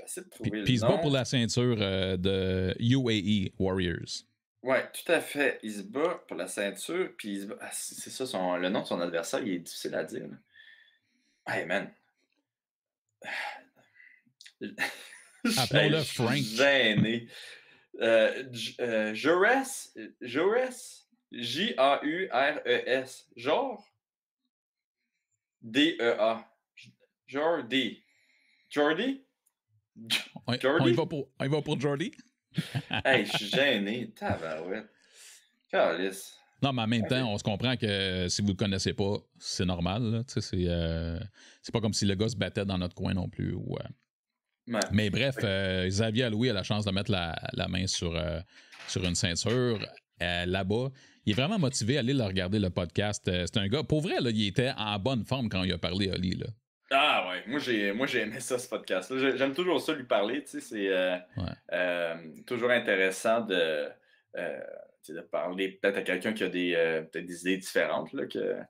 essayer de trouver le nom.
Puis il se bat pour la ceinture de UAE Warriors.
Oui, tout à fait. Il se bat pour la ceinture, puis il se bat... c'est ça, le nom de son adversaire, il est difficile à dire. Là. Hey, man.
Appelons-le Frank.
Gêné. Jaures. Jaures. Genre. D-E-A. Jordi. Jordi?
On y va pour Jordi?
Hey, je suis gêné. Tabarouette. Calice.
Non, mais en même temps, on se comprend que si vous ne le connaissez pas, c'est normal. Là. C'est pas comme si le gars se battait dans notre coin non plus. Ou,
ouais.
Mais bref, Xavier Aloui a la chance de mettre la main sur une ceinture là-bas. Il est vraiment motivé à aller le regarder, le podcast. C'est un gars, pour vrai, là, il était en bonne forme quand il a parlé, Oli. Là.
Ah ouais, moi j'ai aimé ça, ce podcast-là. J'aime toujours ça lui parler, tu sais, c'est toujours intéressant de parler peut-être à quelqu'un qui a peut-être des idées différentes là, que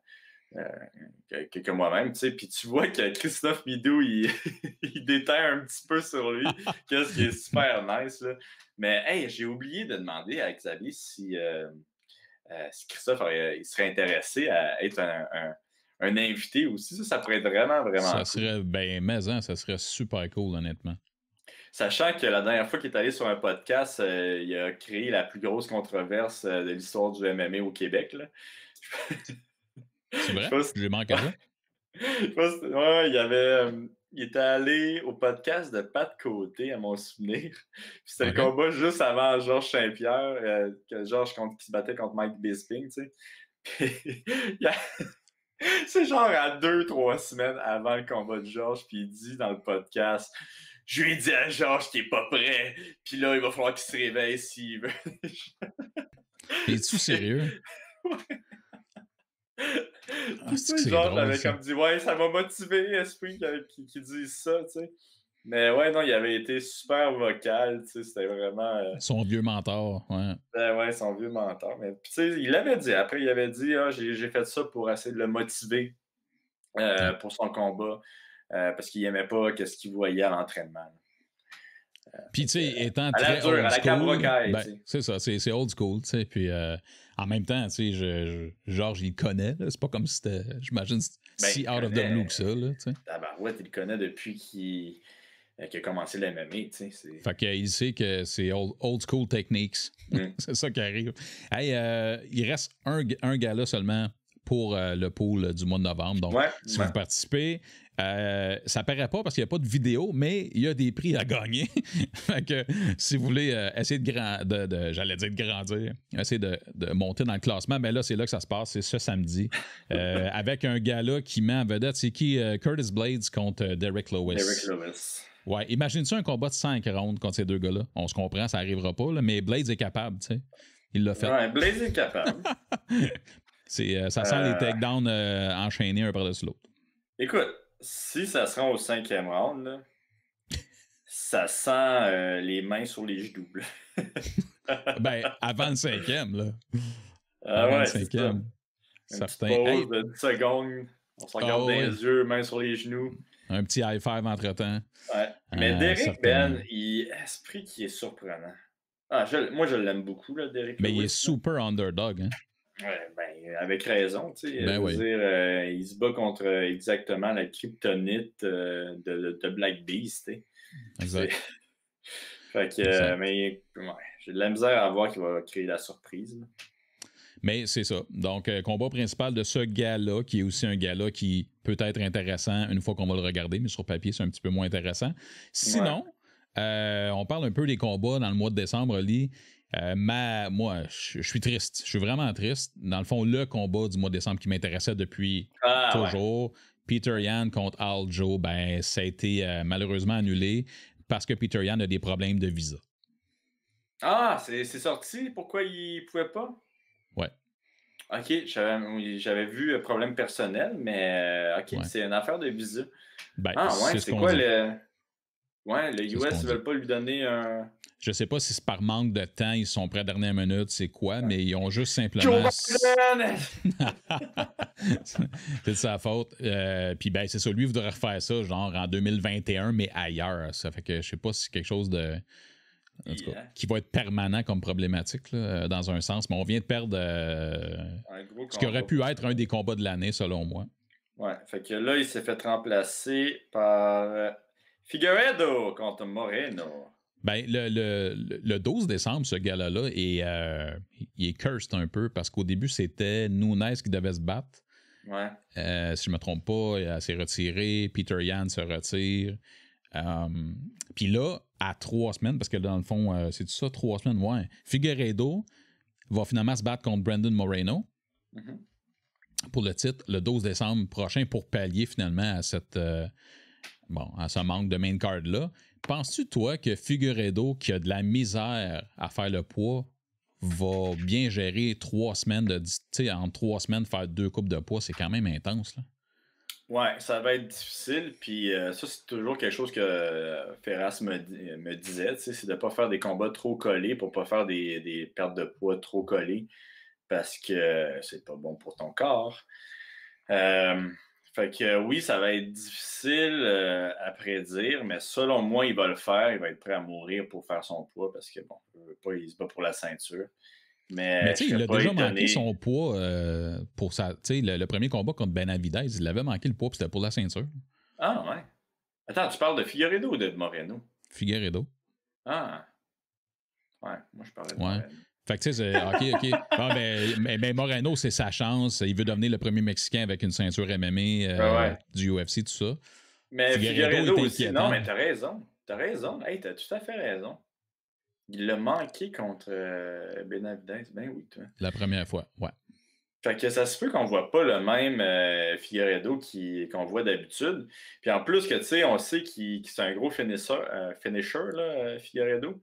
moi-même, tu sais. Puis tu vois que Christophe Midou, il déteint un petit peu sur lui, qu'est-ce qui est super nice, là. Mais hey, j'ai oublié de demander à Xavier si Christophe il serait intéressé à être un invité aussi. Ça pourrait être vraiment
ça
cool.
Serait, ça serait super cool, honnêtement.
Sachant que la dernière fois qu'il est allé sur un podcast, il a créé la plus grosse controverse de l'histoire du MMA au Québec. Là.
C'est vrai? J'ai manqué ça.
Il était allé au podcast de Pat Côté, à mon souvenir. C'était le combat juste avant Georges Saint-Pierre, Georges qui se battait contre Mike Bisping, tu sais. C'est genre à 2-3 semaines avant le combat de Georges, puis il dit dans le podcast, je lui ai dit à Georges qu'il n'est pas prêt, puis là, il va falloir qu'il se réveille s'il veut.
Es-tu sérieux?
Georges avait comme dit, ouais, ça m'a motivé, Esprit, qui dise ça, tu sais. Mais ouais, non, il avait été super vocal, tu sais, c'était vraiment...
Son vieux mentor, ouais.
Ouais, son vieux mentor. Mais tu sais, il l'avait dit. Après, il avait dit, j'ai fait ça pour essayer de le motiver pour son combat, parce qu'il n'aimait pas ce qu'il voyait à l'entraînement.
Puis, tu sais, étant très old school, c'est ça, c'est old school, tu sais, puis en même temps, tu sais, Georges, il le connaît, c'est pas comme si c'était, j'imagine, si out of the blue que ça, là, tu sais.
Tabarouette, il le connaît depuis qu'il a commencé le MMA, tu sais.
Fait qu'il sait que c'est old school techniques. C'est ça qui arrive. Hey, il reste un gala seulement pour le pool du mois de novembre. Donc, si vous participez, ça paraît pas parce qu'il n'y a pas de vidéo, mais il y a des prix à gagner. Fait que si vous voulez essayer j'allais dire de grandir, essayer de monter dans le classement, mais là, c'est là que ça se passe, c'est ce samedi. Avec un gala qui met en vedette, c'est qui? Curtis Blades contre Derek Lewis. Ouais, imagine-tu un combat de 5 rounds contre ces deux gars-là? On se comprend, ça n'arrivera pas, là, mais Blades est capable, tu sais. Il l'a fait.
Ouais, Blades est capable.
Ça sent les takedowns enchaînés un par-dessus l'autre.
Écoute, si ça se rend au 5e round, là, ça sent les mains sur les genoux.
Ben, avant le 5e, là.
Ah
Avant le
ouais, c'est ça.
5e.
Une petite
Certain.
pause
Hey,
de 10 secondes. On se regarde
oh,
dans
oui.
les yeux, mains sur les genoux.
Un petit high five entre-temps.
Ouais. Mais Derek
Certainement.
Ben, esprit qui est surprenant. Ah, moi, je l'aime beaucoup, là, Derek
Mais il est
Lewis.
super underdog, hein?
Ouais, ben, avec raison, tu sais.
Ben
Je veux
oui.
dire, il se bat contre exactement la kryptonite de Black Beast, tu sais.
Exact.
Fait que,
Exact.
mais ouais, j'ai de la misère à voir qu'il va créer la surprise. Là.
Mais c'est ça. Donc, combat principal de ce gars-là, qui est aussi un gars-là qui peut être intéressant une fois qu'on va le regarder, mais sur papier, c'est un petit peu moins intéressant. Sinon, on parle un peu des combats dans le mois de décembre, Lee. Moi, je suis triste. Je suis vraiment triste. Dans le fond, le combat du mois de décembre qui m'intéressait depuis toujours, Peter Yan contre Aljo, ben, ça a été malheureusement annulé parce que Peter Yan a des problèmes de visa.
Ah, c'est sorti? Pourquoi il pouvait pas?
Ouais.
OK, j'avais vu problème personnel, mais OK, c'est une affaire de visa.
Ben,
ouais, c'est quoi le... Ouais, le US, ils veulent pas lui donner un...
Je sais pas si c'est par manque de temps, ils sont prêts à la dernière minute, c'est quoi, mais ils ont juste simplement... c'est de sa faute. Puis ben, c'est ça, lui voudrait refaire ça, genre en 2021, mais ailleurs. Ça fait que je sais pas si c'est quelque chose de... En tout cas, qui va être permanent comme problématique, là, dans un sens. Mais on vient de perdre ce qui aurait pu être un des combats de l'année, selon moi.
Ouais, fait que là, il s'est fait remplacer par Figueiredo contre Moreno.
Ben, le 12 décembre, ce gars-là, il est cursed un peu parce qu'au début, c'était Nunes qui devait se battre.
Ouais.
Si je ne me trompe pas, elle s'est retirée. Peter Yan se retire. Puis là, à 3 semaines, parce que dans le fond, c'est tout ça, 3 semaines, ouais. Figueiredo va finalement se battre contre Brandon Moreno pour le titre le 12 décembre prochain pour pallier finalement à cette à ce manque de main card-là. Penses-tu, toi, que Figueiredo, qui a de la misère à faire le poids, va bien gérer 3 semaines de... Tu sais, en 3 semaines, faire 2 coupes de poids, c'est quand même intense, là.
Ouais, ça va être difficile. Puis ça, c'est toujours quelque chose que Ferras me disait, c'est de ne pas faire des combats trop collés pour ne pas faire des pertes de poids trop collées parce que c'est pas bon pour ton corps. Fait que oui, ça va être difficile à prédire, mais selon moi, il va le faire. Il va être prêt à mourir pour faire son poids parce que, bon, il se bat pour la ceinture. Mais
tu sais, il a déjà manqué son poids pour sa. Tu sais, le premier combat contre Benavidez, il avait manqué le poids, puis c'était pour la ceinture.
Ah, ouais. Attends, tu parles de Figueiredo ou de Moreno?
Figueiredo.
Ah. Ouais, moi, je parlais de Moreno.
Fait que tu sais, OK. Bon, mais Moreno, c'est sa chance. Il veut devenir le premier Mexicain avec une ceinture MMA du UFC, tout ça.
Mais Figueiredo aussi, non, mais t'as raison. T'as raison. Hey, t'as tout à fait raison. Il l'a manqué contre Benavidez. Ben oui, toi.
La première fois, ouais.
Fait que ça se peut qu'on voit pas le même Figueiredo qu'on voit d'habitude. Puis en plus que, tu sais, on sait qu'il c'est un gros finisher là, Figueiredo,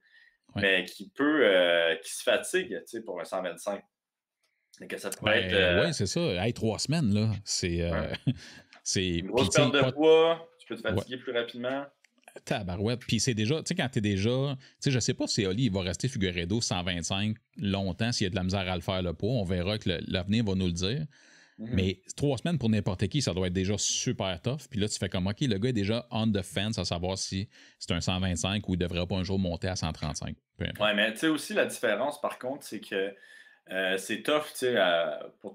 mais qui se fatigue, tu sais, pour un 125. Et que ça pourrait être...
Oui, c'est ça. Hey, 3 semaines, là, c'est... c'est
une grosse perte de poids, tu peux te fatiguer plus rapidement.
Tabarouette. Puis c'est déjà, tu sais, quand t'es déjà, tu sais, je sais pas si Oli il va rester Figueiredo 125 longtemps, s'il y a de la misère à le faire le poids. On verra que l'avenir va nous le dire. Mais 3 semaines pour n'importe qui, ça doit être déjà super tough. Puis là, tu fais comme, OK, le gars est déjà on the fence à savoir si c'est un 125 ou il devrait pas un jour monter à 135.
Ouais, mais tu sais aussi, la différence, par contre, c'est que c'est tough, tu sais, pour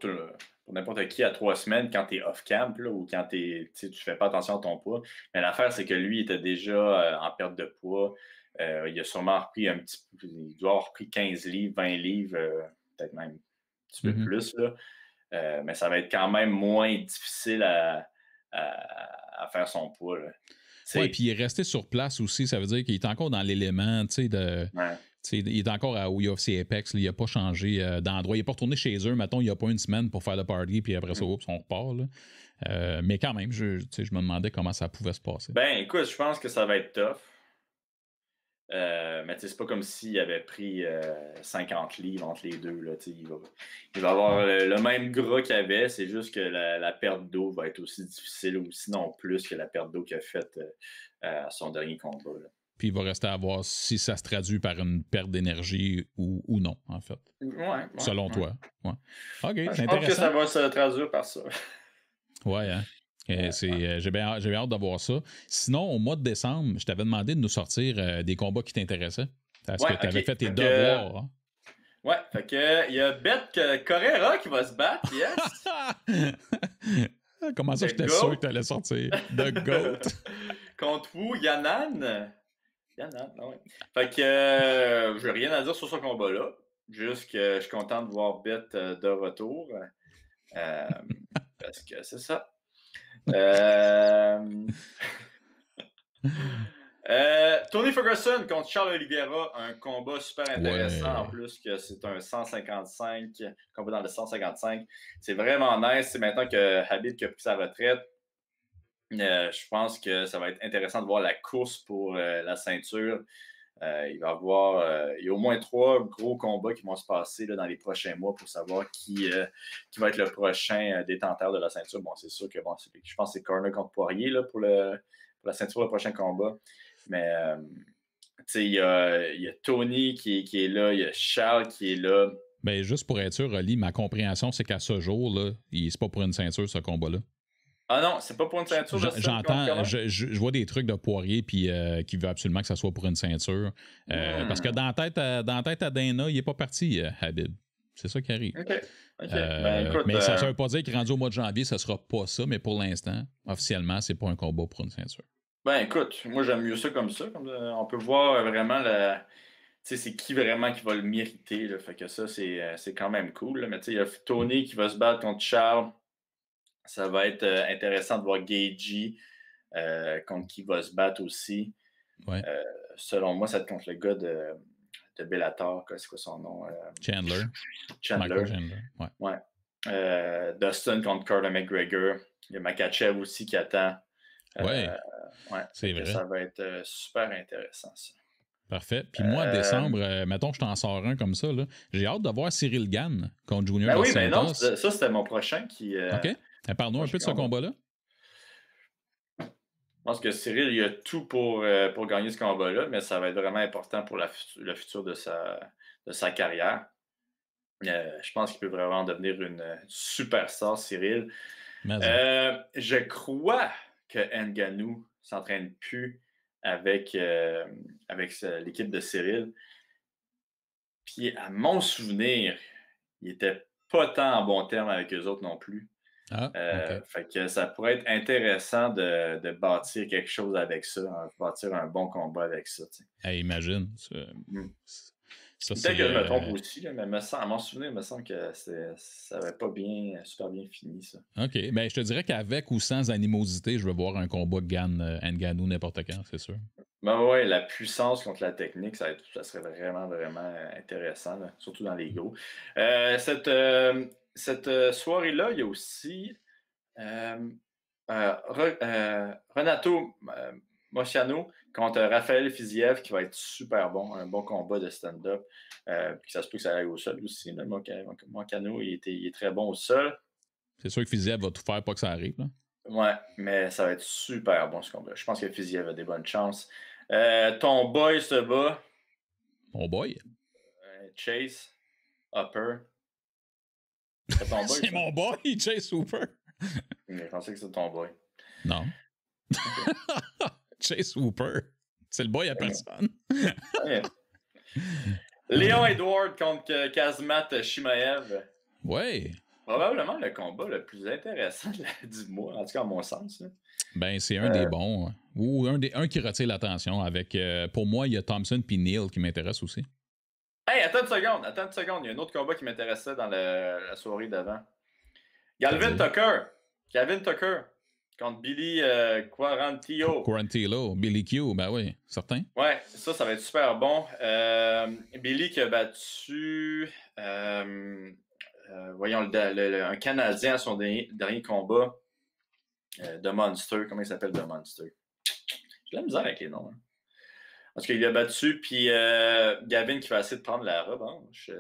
n'importe qui à 3 semaines quand tu es off-camp ou quand tu fais pas attention à ton poids. Mais l'affaire, c'est que lui, il était déjà en perte de poids. Il a sûrement repris un petit peu, il doit avoir repris 15 livres, 20 livres, peut-être même un petit peu plus. Là. Mais ça va être quand même moins difficile à faire son poids.
Oui, puis il est resté sur place aussi. Ça veut dire qu'il est encore dans l'élément, tu sais, de... Il est encore à UFC Apex, là, il n'a pas changé d'endroit. Il n'est pas retourné chez eux, mettons, il n'y a pas une semaine pour faire le party, puis après ça, on repart. Là. Mais quand même, je me demandais comment ça pouvait se passer.
Ben, écoute, je pense que ça va être tough. Mais c'est pas comme s'il avait pris 50 livres entre les deux. Là, il va avoir le même gras qu'il avait, c'est juste que la perte d'eau va être aussi difficile ou sinon plus que la perte d'eau qu'il a faite à son dernier combat. Là.
Puis il va rester à voir si ça se traduit par une perte d'énergie ou non, en fait. Selon toi. Ouais. OK, c'est
intéressant. Je pense que ça va se traduire par ça.
Ouais, hein? J'ai bien hâte d'avoir ça. Sinon, au mois de décembre, je t'avais demandé de nous sortir des combats qui t'intéressaient. Parce que tu avais fait tes devoirs. Hein?
Ouais, fait que il y a Beth Correra qui va se battre, yes!
Comment ça, j'étais sûr que tu allais sortir? The GOAT.
Contre vous, Yanan, ouais. Fait que j'ai rien à dire sur ce combat-là. Juste que je suis content de voir Beth de retour. Parce que c'est ça. Tony Ferguson contre Charles Oliveira, un combat super intéressant en plus que c'est un 155, combat dans le 155. C'est vraiment nice. C'est maintenant que Habib a pris sa retraite. Je pense que ça va être intéressant de voir la course pour la ceinture. Il va y a au moins 3 gros combats qui vont se passer là, dans les prochains mois pour savoir qui va être le prochain détenteur de la ceinture. Bon, c'est sûr que je pense que c'est Corner contre Poirier là, pour la ceinture, le prochain combat. Mais il y a Tony qui est là, il y a Charles qui est là.
Ben, juste pour être sûr, Oli, ma compréhension, c'est qu'à ce jour, là, c'est pas pour une ceinture, ce combat-là.
Ah non, c'est pas pour une ceinture.
J'entends, je vois des trucs de Poirier puis qui veut absolument que ça soit pour une ceinture. Parce que dans la tête à Dana, il n'est pas parti, Habib. C'est ça qui arrive.
OK. Ben, écoute,
mais ça ne veut pas dire qu'il rendu au mois de janvier, ça ne sera pas ça, mais pour l'instant, officiellement, c'est pas un combat pour une ceinture.
Ben écoute, moi j'aime mieux ça comme ça. On peut voir vraiment c'est qui vraiment qui va le mériter. Là. Fait que ça, c'est quand même cool. Là. Mais il y a Tony qui va se battre contre Charles. Ça va être intéressant de voir Gagey contre qui va se battre aussi.
Ouais.
Selon moi, ça va être contre le gars de Bellator. C'est quoi son nom?
Chandler.
Michael
Chandler.
Ouais. Dustin contre Conor McGregor. Il y a Makachev aussi qui attend.
Ouais. C'est vrai.
Ça va être super intéressant, ça.
Parfait. Puis moi, en décembre, mettons que je t'en sors un comme ça, là, j'ai hâte de voir Cyril Gann contre Junior Dos Santos.
Oui, mais non, ça c'était mon prochain qui...
OK. Parle-nous un peu de ce combat-là.
Je pense que Cyril, il a tout pour gagner ce combat-là, mais ça va être vraiment important pour le futur de sa carrière. Je pense qu'il peut vraiment devenir une superstar, Cyril. Je crois que Ngannou s'entraîne plus avec l'équipe de Cyril. Puis, à mon souvenir, il était pas tant en bon terme avec eux autres non plus.
Okay.
Fait que ça pourrait être intéressant de bâtir quelque chose avec ça, bâtir un bon combat avec ça.
Imagine.
Peut-être que je me trompe aussi, là, mais à mon souvenir, il me semble que ça n'avait pas super bien fini, ça.
OK. Ben, je te dirais qu'avec ou sans animosité, je veux voir un combat Ngannou n'importe quand, c'est sûr.
Ben ouais, la puissance contre la technique, ça serait vraiment, vraiment intéressant, là, surtout dans les gros. Cette soirée-là, il y a aussi Renato Moicano contre Raphaël Fiziev qui va être super bon, un bon combat de stand-up. Puis ça se peut que ça aille au sol aussi. Moicano, il est très bon au sol.
C'est sûr que Fiziev va tout faire pour que ça arrive. Là.
Ouais, mais ça va être super bon ce combat. Je pense que Fiziev a des bonnes chances. Ton boy se bat.
Mon boy?
Chase Hooper.
C'est mon boy, Chase Hooper.
Je pensais que c'était ton boy.
Non. Okay. Chase Hooper. C'est le boy à personne.
Ouais. Léon Edward contre Kazmat Shimaev.
Ouais.
Probablement le combat le plus intéressant du mois, en tout cas à mon sens. Là.
Ben, c'est un des bons. Ou un qui retire l'attention. Avec, pour moi, il y a Thompson puis Neal qui m'intéresse aussi.
Hey, attends une seconde. Il y a un autre combat qui m'intéressait dans la soirée d'avant. Gavin Tucker contre Billy
Quarantillo. Billy Q, ben oui, certain.
Ouais, ça va être super bon. Billy qui a battu un Canadien à son dernier combat. The Monster, comment il s'appelle The Monster? J'ai de la misère avec les noms. Hein. Parce qu'il a battu, puis Gavin qui va essayer de prendre la revanche.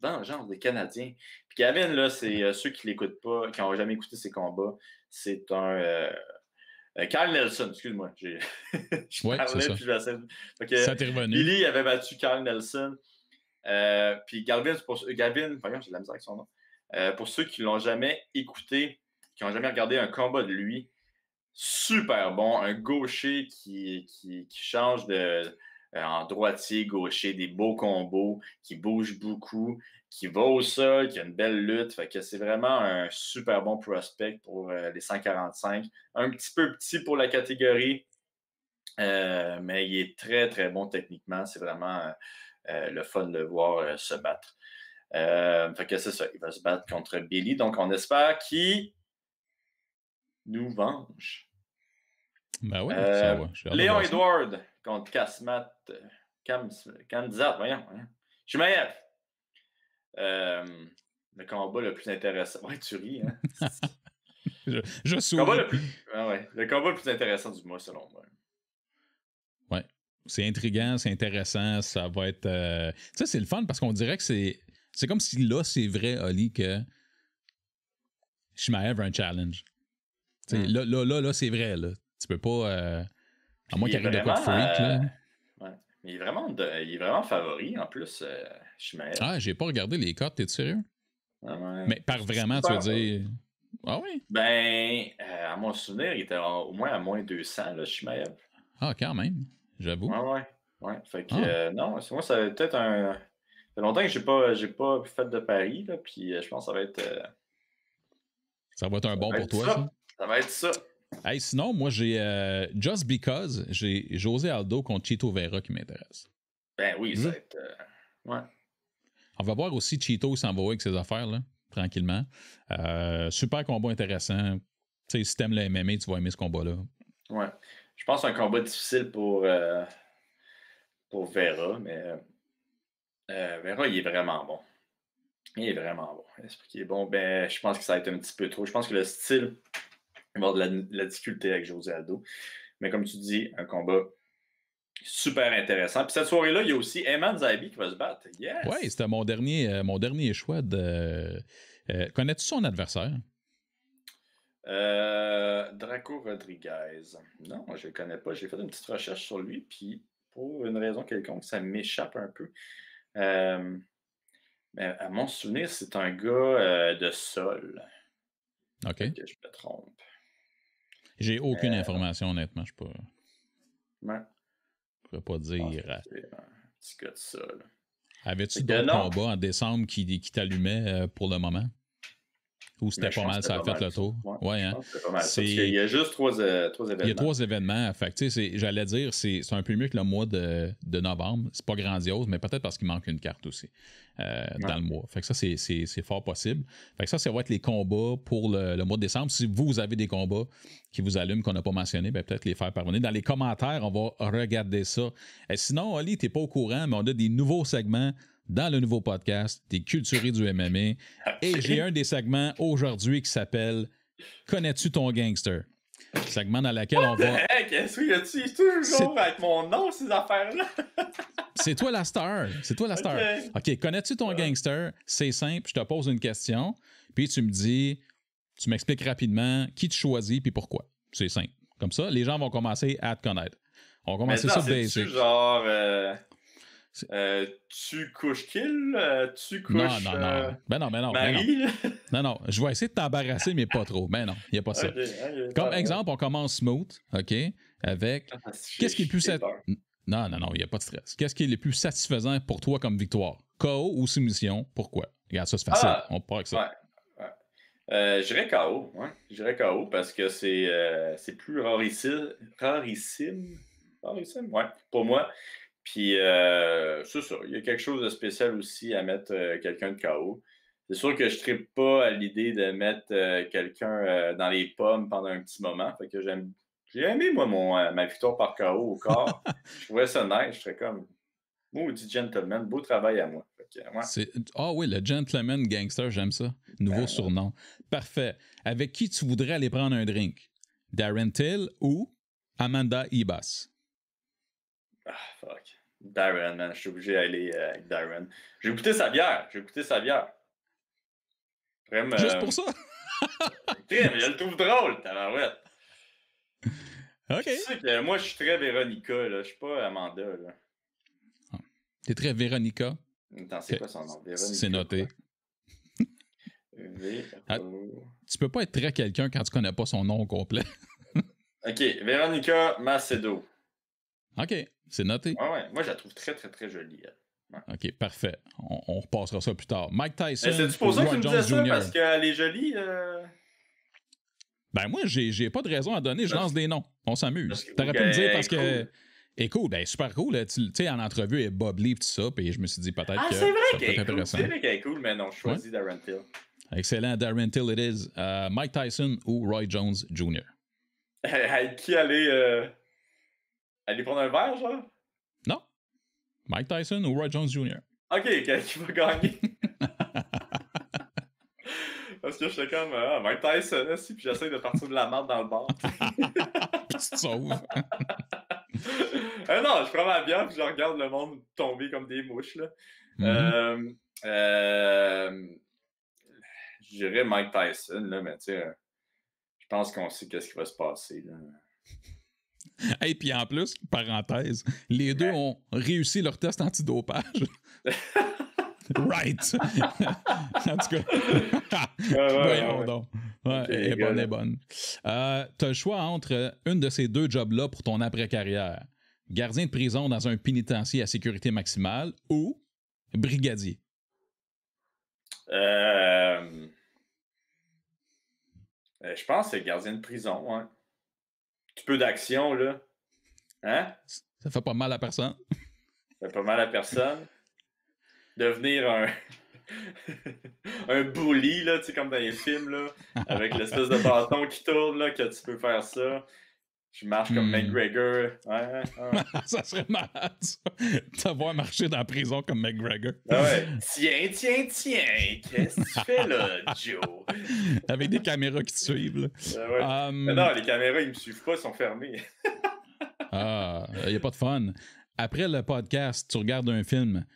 Vengeance des Canadiens. Puis Gavin, là, c'est ceux qui ne l'écoutent pas, qui n'ont jamais écouté ses combats. C'est un. Carl Nelson, excuse-moi. Je parlais,
ça.
puis je vais essayer.
Ça t'est revenu.
Billy avait battu Carl Nelson. Puis Gavin, voyons, j'ai de la misère avec son nom. Pour ceux qui ne l'ont jamais écouté, qui n'ont jamais regardé un combat de lui, super bon. Un gaucher qui change en droitier, gaucher, des beaux combos, qui bouge beaucoup, qui va au sol, qui a une belle lutte. Fait que c'est vraiment un super bon prospect pour les 145. Un petit peu petit pour la catégorie, mais il est très, très bon techniquement. C'est vraiment le fun de le voir se battre. Fait que c'est ça, il va se battre contre Billy. Donc, on espère qu'il nous venge.
Ben oui, ça va.
Léon Edward contre Kamzat, voyons. Chimaev. Le combat le plus intéressant. Ouais, tu ris, hein?
je souris.
Le combat le plus intéressant du mois, selon moi.
Ouais. C'est intriguant, c'est intéressant, ça va être... Tu sais, c'est le fun parce qu'on dirait que c'est comme si là, c'est vrai, Oli, que Chimaev a un challenge. Là, c'est vrai, là. Tu peux pas... à moins qu'il arrive de quoi de freak, là.
Ouais. Mais il est vraiment favori, en plus, Chimaev.
Ah, j'ai pas regardé les cotes, t'es sérieux?
Ouais.
Mais par vraiment, tu veux dire... Ah oui?
Ben, à mon souvenir, il était au moins à moins 200, là, Chimaev.
Ah, quand même, j'avoue.
Ouais. Fait que, non, moi, ça va être peut-être un... Ça fait longtemps que j'ai pas fait de pari, là, puis je pense que ça va être...
Ça va être un bon pour toi, ça?
Ça va être ça.
Hey, sinon, moi, j'ai Just Because, j'ai José Aldo contre Chito Vera qui m'intéresse.
Ben oui, ça va être... ouais.
On va voir aussi Chito s'en va avec ses affaires, là, tranquillement. Super combat intéressant. Tu sais, si t'aimes le MMA, tu vas aimer ce combat-là.
Ouais. Je pense que c'est un combat difficile pour Vera, mais Vera, il est vraiment bon. Il est vraiment bon. L'esprit qui est bon, ben, je pense que ça va être un petit peu trop. Je pense que le style il va avoir de la difficulté avec José Aldo. Mais comme tu dis, un combat super intéressant. Puis cette soirée-là, il y a aussi Eman Zabi qui va se battre. Yes!
Oui, c'était mon dernier choix de... connais-tu son adversaire?
Draco Rodriguez. Non, je ne le connais pas. J'ai fait une petite recherche sur lui, puis pour une raison quelconque, ça m'échappe un peu. Mais à mon souvenir, c'est un gars de sol.
OK.
Que je me trompe.
J'ai aucune information, honnêtement. Je ne
ouais.
pourrais pas dire.
C'est un petit gars de sol.
Avais-tu d'autres combats en décembre qui t'allumaient pour le moment? Ou c'était pas mal, ça a fait le tour?
Ouais, hein? Il y a juste trois événements.
Il y a 3 événements. Fait que, j'allais dire, c'est un peu mieux que le mois de novembre. C'est pas grandiose, mais peut-être parce qu'il manque une carte aussi dans le mois. Fait que ça, c'est fort possible. Fait que ça va être les combats pour le mois de décembre. Si vous avez des combats qui vous allument, qu'on n'a pas mentionné, ben peut-être les faire parvenir. Dans les commentaires, on va regarder ça. Et sinon, Oli, t'es pas au courant, mais on a des nouveaux segments dans le nouveau podcast des culturés du MMA. Et j'ai un des segments aujourd'hui qui s'appelle « Connais-tu ton gangster? » Segment dans lequel on va...
Qu'est-ce qu'il y a-tu toujours avec mon nom, ces affaires-là?
C'est toi la star. C'est toi la star. OK, connais-tu ton gangster? C'est simple, je te pose une question, puis tu me dis, tu m'expliques rapidement qui tu choisis puis pourquoi. C'est simple. Comme ça, les gens vont commencer à te connaître. On va commencer ça basic.
Genre... tu couches kill? Tu couches
non. Ben non.
Marie?
Non. Je vais essayer de t'embarrasser, mais pas trop. Ben non, il n'y a pas ça.
Okay,
comme exemple, on commence smooth, OK? Avec qu'est-ce qui est plus... Non, il n'y a pas de stress. Qu'est-ce qui est le plus satisfaisant pour toi comme victoire? KO ou soumission? Pourquoi? Regarde, ça, c'est facile. On part avec ça.
Ouais. Je dirais KO. Ouais. Je dirais KO parce que c'est plus rarissime. Ouais, pour moi. Puis, c'est ça. Il y a quelque chose de spécial aussi à mettre quelqu'un de KO. C'est sûr que je ne trippe pas à l'idée de mettre quelqu'un dans les pommes pendant un petit moment. Fait que j'ai aimé, moi, ma victoire par KO au corps. Je trouvais ça nice. Je serais comme, maudit gentleman, beau travail à moi. Fait que,
oui, le gentleman gangster, j'aime ça. Nouveau surnom. Parfait. Avec qui tu voudrais aller prendre un drink? Darren Till ou Amanda Ibas?
Ah, fuck. Darren, man. Je suis obligé d'aller avec Darren. J'ai goûté sa bière. Vraiment.
Juste pour ça?
Mais je le trouve drôle, tabarouette.
OK.
Tu sais que moi, je suis très Véronica, là. Je suis pas Amanda, là.
T'es très Véronica.
Attends, c'est quoi son nom? Véronica.
C'est noté. Tu peux pas être très quelqu'un quand tu connais pas son nom au complet.
OK, Véronica Macedo.
OK, c'est noté.
Ouais. Moi, je la trouve très, très, très jolie, elle. Ouais.
OK, parfait. On repassera ça plus tard. Mike Tyson.
C'est-tu pour ça que tu me disais ça?
Jr.
Parce qu'elle est jolie?
Ben moi, j'ai pas de raison à donner. Je lance des noms. On s'amuse. T'aurais pu
Okay,
me dire parce que...
cool.
Et cool, ben super cool. Tu sais, en entrevue, elle est bubbly et tout ça. Puis je me suis dit peut-être que
C'est vrai
ça peut être intéressant.
C'est vrai qu'elle est cool, mais non, je choisis Darren Till.
Excellent, Darren Till it is. Mike Tyson ou Roy Jones Jr.?
Qui allait prendre un verre, genre?
Non. Mike Tyson ou Roy Jones Jr.?
OK, qui va gagner? Parce que j'étais comme Mike Tyson, aussi, puis j'essaie de partir de la merde dans le bar.
Tu te sauves.
Non, je prends ma bière, puis je regarde le monde tomber comme des mouches, là. Je dirais Mike Tyson, là, mais tu sais, je pense qu'on sait qu'est-ce qui va se passer, là.
Et puis en plus, parenthèse, les deux ont réussi leur test antidopage. Right! En tout cas, voyons donc. Ouais,
Okay,
elle est bonne. T'as le choix entre une de ces deux jobs-là pour ton après-carrière. Gardien de prison dans un pénitencier à sécurité maximale ou brigadier.
Je pense que c'est gardien de prison, ouais. Un petit peu d'action, là. Hein?
Ça fait pas mal à personne.
Ça fait pas mal à personne. Devenir un bully, là, tu sais, comme dans les films, là, avec l'espèce de bâton qui tourne, là, que tu peux faire ça. Je marche comme McGregor. Ouais.
Ça serait malade, ça. T'avoir marché dans la prison comme McGregor.
Ouais. Tiens. Qu'est-ce que tu fais, là, Joe?
Avec des caméras qui te suivent, là.
Ouais. Mais non, les caméras, ils me suivent pas, ils sont fermés.
Il n'y a pas de fun. Après le podcast, tu regardes un film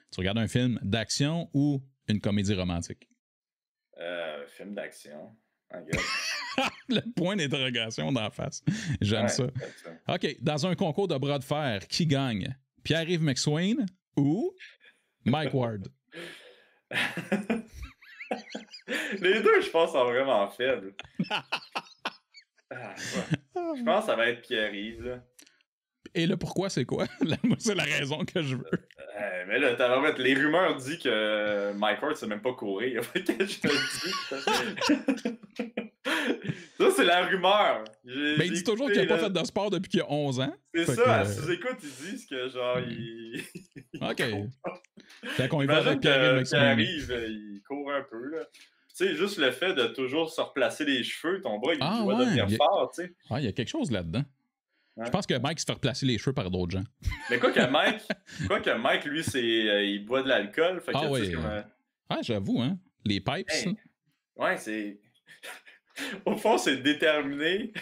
d'action ou une comédie romantique?
Film d'action.
Le point d'interrogation d'en face. J'aime ça. OK. Dans un concours de bras de fer, qui gagne? Pierre-Yves McSwain ou Mike Ward?
Les deux, je pense, sont vraiment faibles. Je pense que ça va être Pierre-Yves, là.
Et le pourquoi, c'est quoi? Moi, c'est la raison que je veux.
Mais là, les rumeurs disent que Mike Ward sait même pas courir. Que je te dis. Ça, c'est la rumeur.
Mais il dit toujours qu'il n'a pas fait de sport depuis qu'il a 11 ans.
C'est ça, à sous-écoute, ils disent que genre, il...
OK. Fait qu'on y va avec
Pierre-Yves, il court un peu, là. Tu sais, juste le fait de toujours se replacer les cheveux, ton bras, il doit devenir fort, tu sais.
Ah, il y a quelque chose là-dedans. Ouais. Je pense que Mike se fait replacer les cheveux par d'autres gens.
Mais quoi que Mike, lui, il boit de l'alcool. Fait que,
oui. J'avoue, hein. Les pipes.
Hey. Ouais, c'est... Au fond, c'est déterminé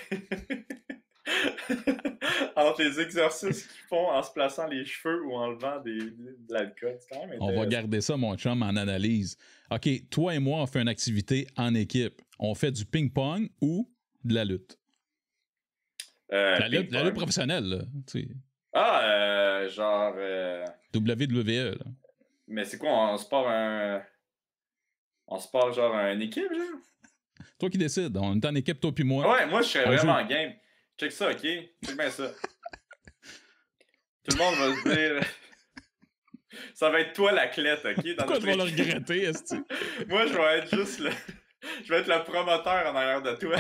entre les exercices qu'ils font en se plaçant les cheveux ou en levant de l'alcool. C'est quand même intéressant.
On va garder ça, mon chum, en analyse. OK, toi et moi, on fait une activité en équipe. On fait du ping-pong ou de la lutte? La lutte professionnelle, là. Tu sais.
Genre...
WWE, là.
Mais c'est quoi, on se part genre une équipe, genre?
Toi qui décides. On est en équipe, toi puis moi.
Ouais, moi, je serais vraiment en game. Check ça, OK? Check bien ça. Tout le monde va se dire... Ça va être toi l'athlète, OK?
Pourquoi tu vas le regretter, est-ce que...
Moi, je vais être juste le... Je vais être le promoteur en arrière de toi.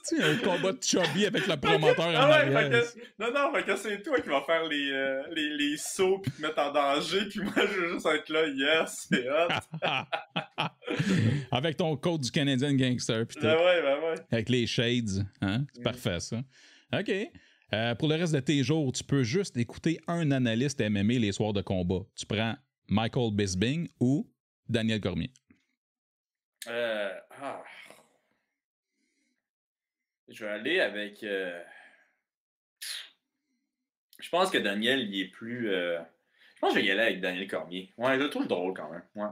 C'est un combat de chubby avec le promoteur en arrière.
Non, fait que c'est toi qui vas faire les sauts puis te mettre en danger, puis moi, je veux juste être là, yes, c'est hot.
Avec ton code du Canadian Gangster.
Ben ouais.
Avec les shades, hein? C'est parfait, ça. OK. Pour le reste de tes jours, tu peux juste écouter un analyste MMA les soirs de combat. Tu prends Michael Bisping ou Daniel Cormier.
Je vais aller avec... Je pense que Daniel, il est plus. Je pense que je vais y aller avec Daniel Cormier. Ouais, je le trouve drôle quand même. Ouais.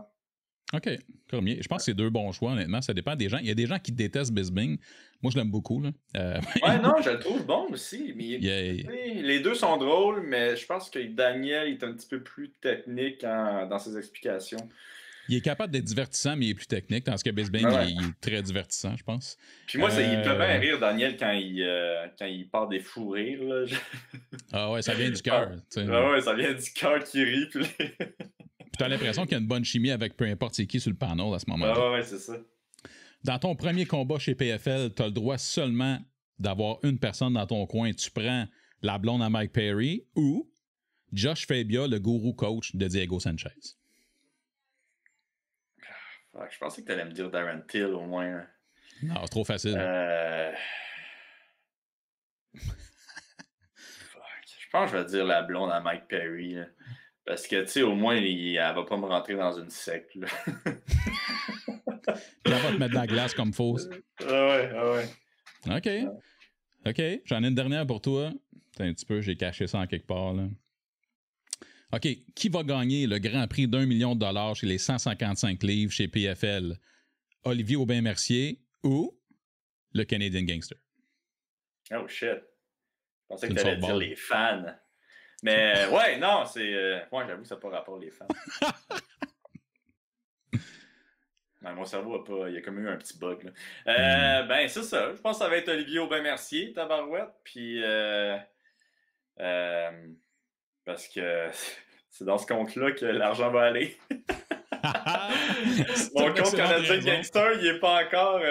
OK. Cormier. Je pense que c'est deux bons choix, honnêtement. Ça dépend des gens. Il y a des gens qui détestent Bisbing. Moi, je l'aime beaucoup. Là.
Ouais, non, je le trouve bon aussi. Mais
il
les deux sont drôles, mais je pense que Daniel est un petit peu plus technique dans ses explications.
il est capable d'être divertissant, mais il est plus technique. Tandis que Bisbing, il est très divertissant, je pense.
Puis moi, il me fait bien rire, Daniel, quand il part des fous rires. Là.
Ah ouais, ça vient du cœur.
Ah ouais, ça vient du cœur qui rit. Puis
t'as l'impression qu'il y a une bonne chimie avec peu importe c'est qui sur le panel à ce moment-là.
Ah ouais, c'est ça.
Dans ton premier combat chez PFL, t'as le droit seulement d'avoir une personne dans ton coin. Tu prends la blonde à Mike Perry ou Josh Fabia, le gourou coach de Diego Sanchez.
Je pensais que tu allais me dire Darren Till au moins.
Non, c'est trop facile.
Je pense que je vais dire la blonde à Mike Perry. Là. Parce que, tu sais, au moins, elle va pas me rentrer dans une secte. Là.
Puis elle va te mettre de la glace comme fausse.
Ah ouais.
OK. OK. J'en ai une dernière pour toi. Attends un petit peu, j'ai caché ça en quelque part. Là. OK. Qui va gagner le grand prix d'1 million de dollars chez les 155 livres chez PFL? Olivier Aubin-Mercier ou le Canadian Gangster?
Oh shit. Je pensais que tu allais dire les fans. Mais ouais, non, c'est. Moi, j'avoue que ça n'a pas rapport les fans. Non, mon cerveau a pas. Il y a comme eu un petit bug. Là. Ben, c'est ça. Je pense que ça va être Olivier Aubin-Mercier, tabarouette. Puis. Parce que c'est dans ce compte-là que l'argent va aller. Mon compte Canadian Gangster, il n'est pas encore.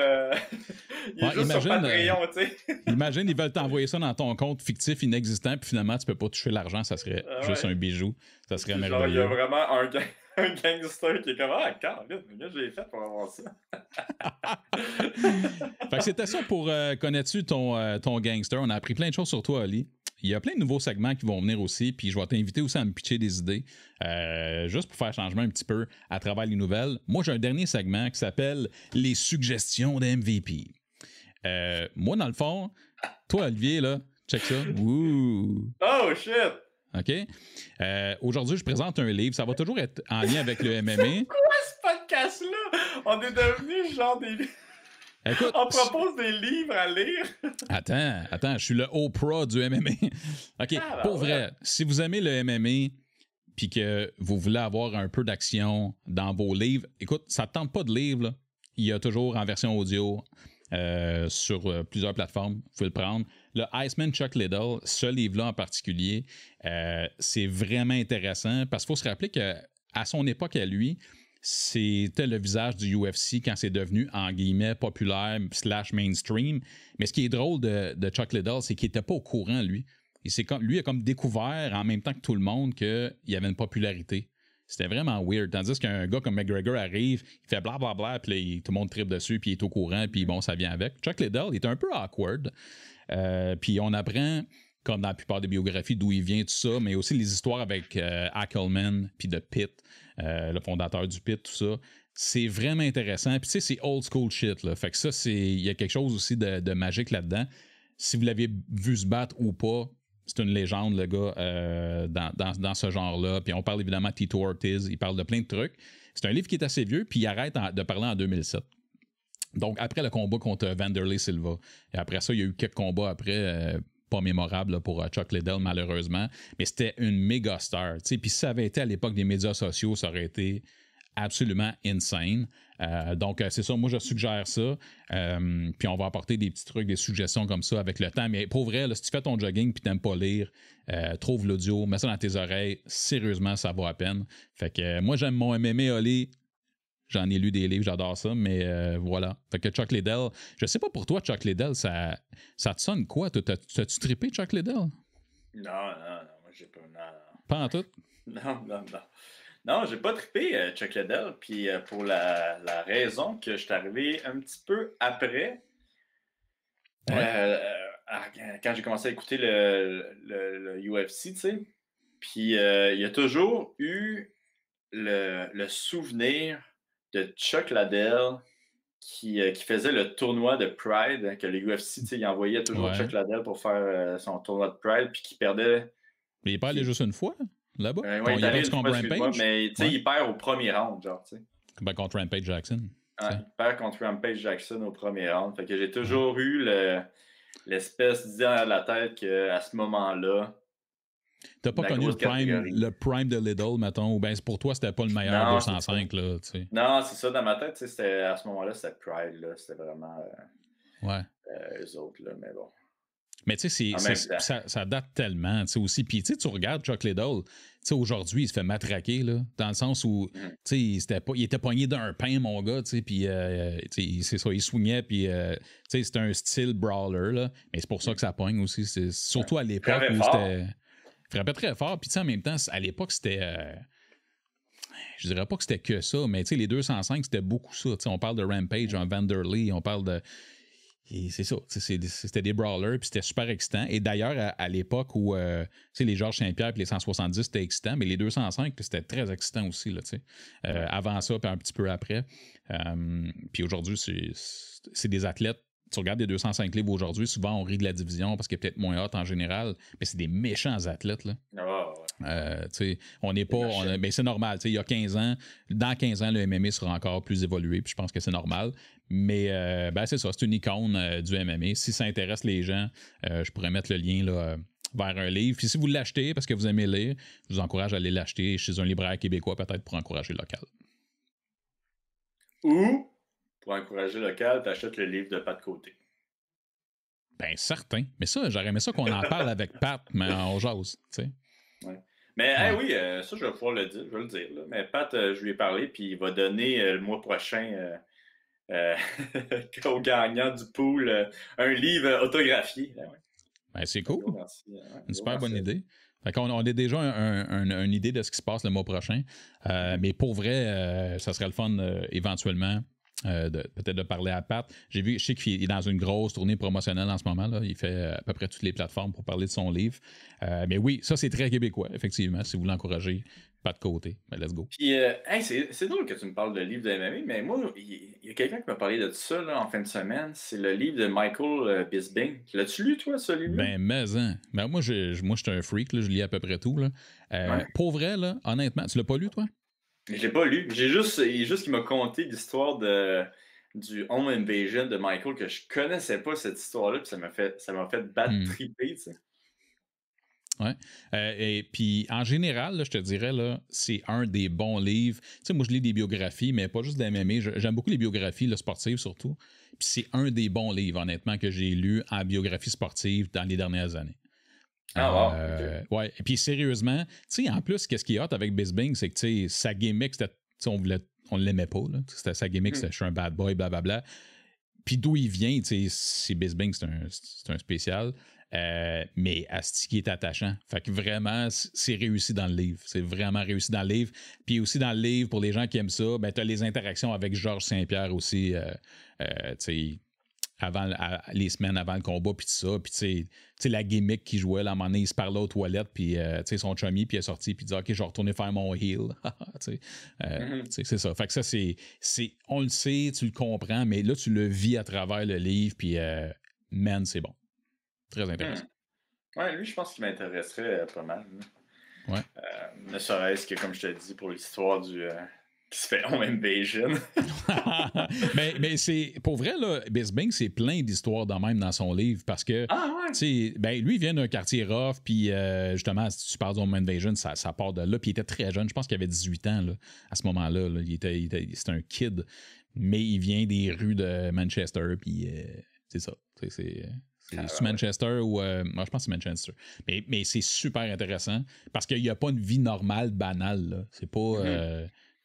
Il est juste sur Patreon, tu sais.
Imagine, ils veulent t'envoyer ça dans ton compte fictif inexistant, puis finalement, tu peux pas toucher l'argent, ça serait juste un bijou. Ça serait merveilleux.
Il y a vraiment un gangster qui est comme Ah, Caroline, j'ai fait pour avoir ça.
Fait que c'était ça pour connais-tu ton gangster. On a appris plein de choses sur toi, Ali. Il y a plein de nouveaux segments qui vont venir aussi, puis je vais t'inviter aussi à me pitcher des idées, juste pour faire changement un petit peu à travers les nouvelles. Moi, j'ai un dernier segment qui s'appelle Les suggestions de MVP. Moi, dans le fond, toi, Olivier, là, check ça. Ouh.
Oh, shit!
OK? Aujourd'hui, je présente un livre. Ça va toujours être en lien avec le MMA.
C'est quoi ce podcast-là? On est devenus genre des...
Écoute,
on propose des livres à lire.
Attends, je suis le Oprah du MMA. OK, pour vrai, si vous aimez le MMA puis que vous voulez avoir un peu d'action dans vos livres, écoute, ça ne te tente pas de livre, là. Il y a toujours en version audio sur plusieurs plateformes. Vous pouvez le prendre. Le Iceman Chuck Liddell, ce livre-là en particulier, c'est vraiment intéressant parce qu'il faut se rappeler qu'à son époque à lui, c'était le visage du UFC quand c'est devenu, en guillemets, populaire / mainstream. Mais ce qui est drôle de Chuck Liddell, c'est qu'il n'était pas au courant, lui. Lui a comme découvert en même temps que tout le monde qu'il y avait une popularité. C'était vraiment weird. Tandis qu'un gars comme McGregor arrive, il fait blablabla, puis tout le monde tripe dessus, puis il est au courant, puis bon, ça vient avec. Chuck Liddell, il est un peu awkward. Puis on apprend, comme dans la plupart des biographies, d'où il vient, tout ça, mais aussi les histoires avec Ackelman, puis de Pitt, le fondateur du Pitt, tout ça. C'est vraiment intéressant. Puis tu sais, c'est old school shit, là. Fait que ça, il y a quelque chose aussi de magique là-dedans. Si vous l'avez vu se battre ou pas, c'est une légende, le gars, dans ce genre-là. Puis on parle évidemment de Tito Ortiz, il parle de plein de trucs. C'est un livre qui est assez vieux, puis il arrête de parler en 2007. Donc, après le combat contre Vanderlei Silva. Et après ça, il y a eu quelques combats après, pas mémorables là, pour Chuck Liddell, malheureusement. Mais c'était une méga star. Puis si ça avait été à l'époque des médias sociaux, ça aurait été absolument insane. Donc, c'est ça. Moi, je suggère ça. Puis on va apporter des petits trucs, des suggestions comme ça avec le temps. Mais pour vrai, là, si tu fais ton jogging puis t'aimes pas lire, trouve l'audio, mets ça dans tes oreilles. Sérieusement, ça vaut à peine. Fait que moi, j'aime mon MMA, Oli. J'en ai lu des livres, j'adore ça, mais voilà. Fait que Chuck Liddell, je sais pas pour toi, Chuck Liddell, ça te sonne quoi? T'as-tu trippé Chuck Liddell?
Non, moi j'ai pas... Non.
Pas en tout?
Non. Non, j'ai pas trippé Chuck Liddell, puis pour la raison que je suis arrivé un petit peu après, quand j'ai commencé à écouter le UFC, tu sais, puis il y a toujours eu le souvenir de Chuck Liddell qui faisait le tournoi de Pride, que le UFC, il envoyait toujours Chuck Liddell pour faire son tournoi de Pride, puis qui perdait
Mais il est pas allé juste une fois, là-bas?
Ouais, il est allé une fois,
Rampage?
mais tu sais, il perd au premier round, genre, tu sais.
Ben, contre Rampage Jackson.
Il perd contre Rampage Jackson au premier round. Fait que j'ai toujours eu l'espèce d'idée dans la tête qu'à ce moment-là.
T'as pas connu le prime de Lidl, mettons, ou bien pour toi, c'était pas le meilleur
non,
205, là, tu sais.
Non, c'est ça, dans ma tête, c'était à ce moment-là, c'était Pride, là. C'était vraiment eux autres, là, mais bon.
Mais tu sais, ça date tellement, tu sais, aussi. Puis tu regardes Chuck Liddell, tu sais, aujourd'hui, il se fait matraquer, là, dans le sens où, tu sais, il était pogné d'un pain, mon gars, tu sais, puis, c'est ça, il swingait, puis, tu sais, c'était un style brawler, là, mais c'est pour ça que ça pogne aussi. Surtout à l'époque où c'était... Il frappait très fort, puis tu sais, en même temps, à l'époque, c'était... je dirais pas que c'était que ça, mais tu sais, les 205, c'était beaucoup ça. Tu sais, on parle de Rampage, en Vanderlei, on parle de... Et c'est ça, c'était des brawlers, puis c'était super excitant. Et d'ailleurs, à l'époque où les Georges Saint-Pierre et les 170, c'était excitant, mais les 205, c'était très excitant aussi, là, avant ça, puis un petit peu après. Puis aujourd'hui, c'est des athlètes. Tu regardes les 205 livres aujourd'hui, souvent on rit de la division parce qu'elle est peut-être moins haute en général, mais c'est des méchants athlètes, là. On n'est pas... mais c'est normal, il y a 15 ans, dans 15 ans, le MMA sera encore plus évolué, puis je pense que c'est normal. Mais c'est ça, c'est une icône du MMA. Si ça intéresse les gens, je pourrais mettre le lien là, vers un livre. Puis si vous l'achetez parce que vous aimez lire, je vous encourage à aller l'acheter chez un libraire québécois, peut-être pour encourager le local.
Ou, pour encourager le local, t'achètes le livre de Pat Côté.
Ben, certain. Mais ça, j'aurais aimé ça qu'on en parle avec Pat, mais en jase, tu sais.
Ouais. Mais oui, ça, je vais pouvoir le dire. Je vais le dire. Là. Mais Pat, je lui ai parlé, puis il va donner le mois prochain au gagnant du pool un livre autographié.
Ben, c'est cool. Une super bonne idée. Fait qu'on a déjà une idée de ce qui se passe le mois prochain. Mais pour vrai, ça serait le fun éventuellement peut-être de parler à Pat. Je sais qu'il est dans une grosse tournée promotionnelle en ce moment. Là. Il fait à peu près toutes les plateformes pour parler de son livre. Mais oui, ça, c'est très québécois, effectivement, si vous l'encouragez. Pas de côté, mais let's go.
Puis, c'est drôle que tu me parles de livre de MMA, mais moi, il y a quelqu'un qui m'a parlé de ça là, en fin de semaine. C'est le livre de Michael Bisping. L'as-tu lu, toi, ce livre-là?
Ben, moi, je suis un freak, là, je lis à peu près tout. Là. Pour vrai, là, honnêtement, tu l'as pas lu, toi?
Je l'ai pas lu. Il est juste qu'il m'a conté l'histoire du Home Invasion de Michael, que je connaissais pas cette histoire-là, puis ça m'a fait battre triper, tu sais.
Ouais. Et puis, en général, là, je te dirais, là, c'est un des bons livres. Tu sais, moi, je lis des biographies, mais pas juste de MMA. J'aime beaucoup les biographies, là, sportives surtout. Puis c'est un des bons livres, honnêtement, que j'ai lu en biographie sportive dans les dernières années.
Okay.
Ouais. Et puis, sérieusement, tu sais, en plus, qu'est-ce qui est hot avec Bisping, c'est que, tu sais, sa gimmick, c'était, on l'aimait pas, là. C'était sa gimmick, c'était « je suis un bad boy », blablabla. Puis d'où il vient, tu sais, c'est Bisping, c'est un spécial. Mais Asti qui est attachant. Fait que vraiment, c'est réussi dans le livre. C'est vraiment réussi dans le livre. Puis aussi dans le livre, pour les gens qui aiment ça, ben, tu as les interactions avec Georges Saint-Pierre aussi, tu sais, les semaines avant le combat, puis tout ça. Puis tu sais, la gimmick qu'il jouait, là, à un moment donné, il se parlait aux toilettes, puis tu sais, son chummy, puis il est sorti, puis il dit « OK, je vais retourner faire mon heel. » Tu sais, c'est ça. Fait que ça, on le sait, tu le comprends, mais là, tu le vis à travers le livre, puis man, c'est bon. Très intéressant.
Ouais, lui, je pense qu'il m'intéresserait pas mal.
Ouais.
Ne serait-ce que, comme je te dis, pour l'histoire du qui se fait Home Invasion.
mais c'est pour vrai, là, Bisping, c'est plein d'histoires de même dans son livre parce que ben, lui, il vient d'un quartier rough, puis justement, si tu parles de Home Invasion, ça part de là. Puis il était très jeune, je pense qu'il avait 18 ans là, à ce moment-là. Là. C'était un kid, mais il vient des rues de Manchester, puis c'est ça. C'est Manchester ou... moi, je pense que c'est Manchester. Mais c'est super intéressant parce qu'il n'y a pas une vie normale, banale. Là. C'est pas...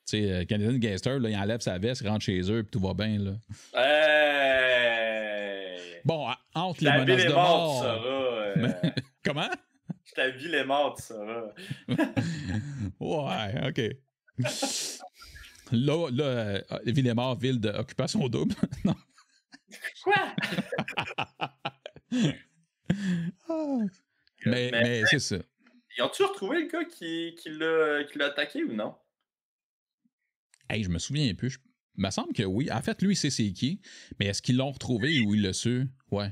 tu sais, Canadian Gangster, là, il enlève sa veste, il rentre chez eux, puis tout va bien. Là. Bon, entre les menaces de mort...
Sauras,
Comment?
Ta ville est morte, tu sauras.
Ouais, OK. Là, Villemort, ville d'occupation double. Non.
Quoi?
mais c'est ça.
Ils ont-tu retrouvé le gars qui l'a attaqué ou non?
Hey, je me souviens un peu. Il me semble que oui. En fait, lui, il sait c'est qui. Mais est-ce qu'ils l'ont retrouvé ou il l'a su? Ouais.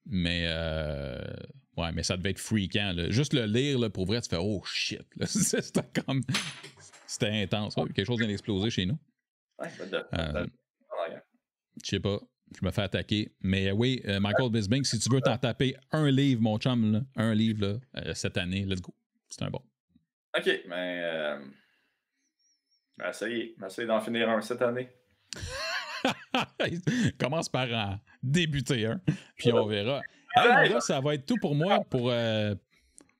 Mais Ouais, mais ça devait être freakant. Là. Juste le lire, là, pour vrai, tu fais oh shit. Là. C'était comme. C'était intense. Ouais. Quelque chose vient d'exploser chez nous.
Ouais,
Je sais pas. Je me fais attaquer. Mais oui, Michael Bisping, si tu veux t'en taper un livre, mon chum, là, un livre là, cette année, let's go. C'est un bon.
OK, mais essayez d'en finir un cette année.
Commence par en débuter un, puis on verra. Hey, là, ça va être tout pour moi pour.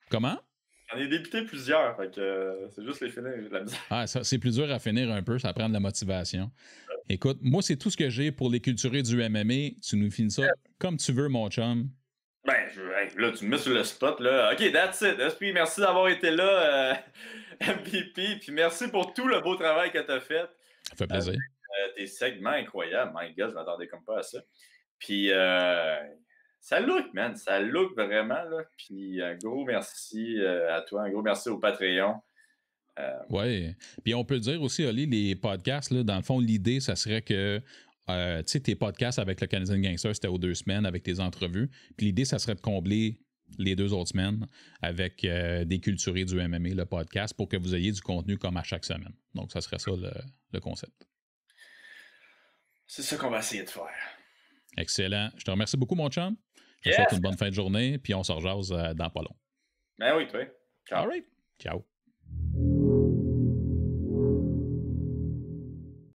Comment?
J'en ai débuté plusieurs, fait que c'est juste les finir, j'ai de la misère.
Ah, ça, c'est plus dur à finir un peu, ça prend de la motivation. Écoute, moi, c'est tout ce que j'ai pour les culturés du MMA. Tu nous finis ça comme tu veux, mon chum.
Ben, là, tu me mets sur le spot, là. OK, that's it. SP, merci d'avoir été là, MVP, puis merci pour tout le beau travail que tu as fait.
Ça fait plaisir.
Tes segments incroyables. My God, je m'attendais comme pas à ça. Puis, ça look, man. Ça look vraiment, là. Puis, un gros merci à toi. Un gros merci au Patreon.
Oui. Puis, on peut dire aussi, Oli, les podcasts, là, dans le fond, l'idée, ça serait que tu sais, tes podcasts avec le Canadian Gangster, c'était aux 2 semaines avec tes entrevues. Puis l'idée, ça serait de combler les 2 autres semaines avec des culturés du MMA, le podcast, pour que vous ayez du contenu comme à chaque semaine. Donc, ça serait ça le concept.
C'est ça qu'on va essayer de faire.
Excellent. Je te remercie beaucoup, mon chum. Je te souhaite une bonne fin de journée, puis on se rejase dans pas long.
Ben oui, toi.
Ciao. All right. Ciao.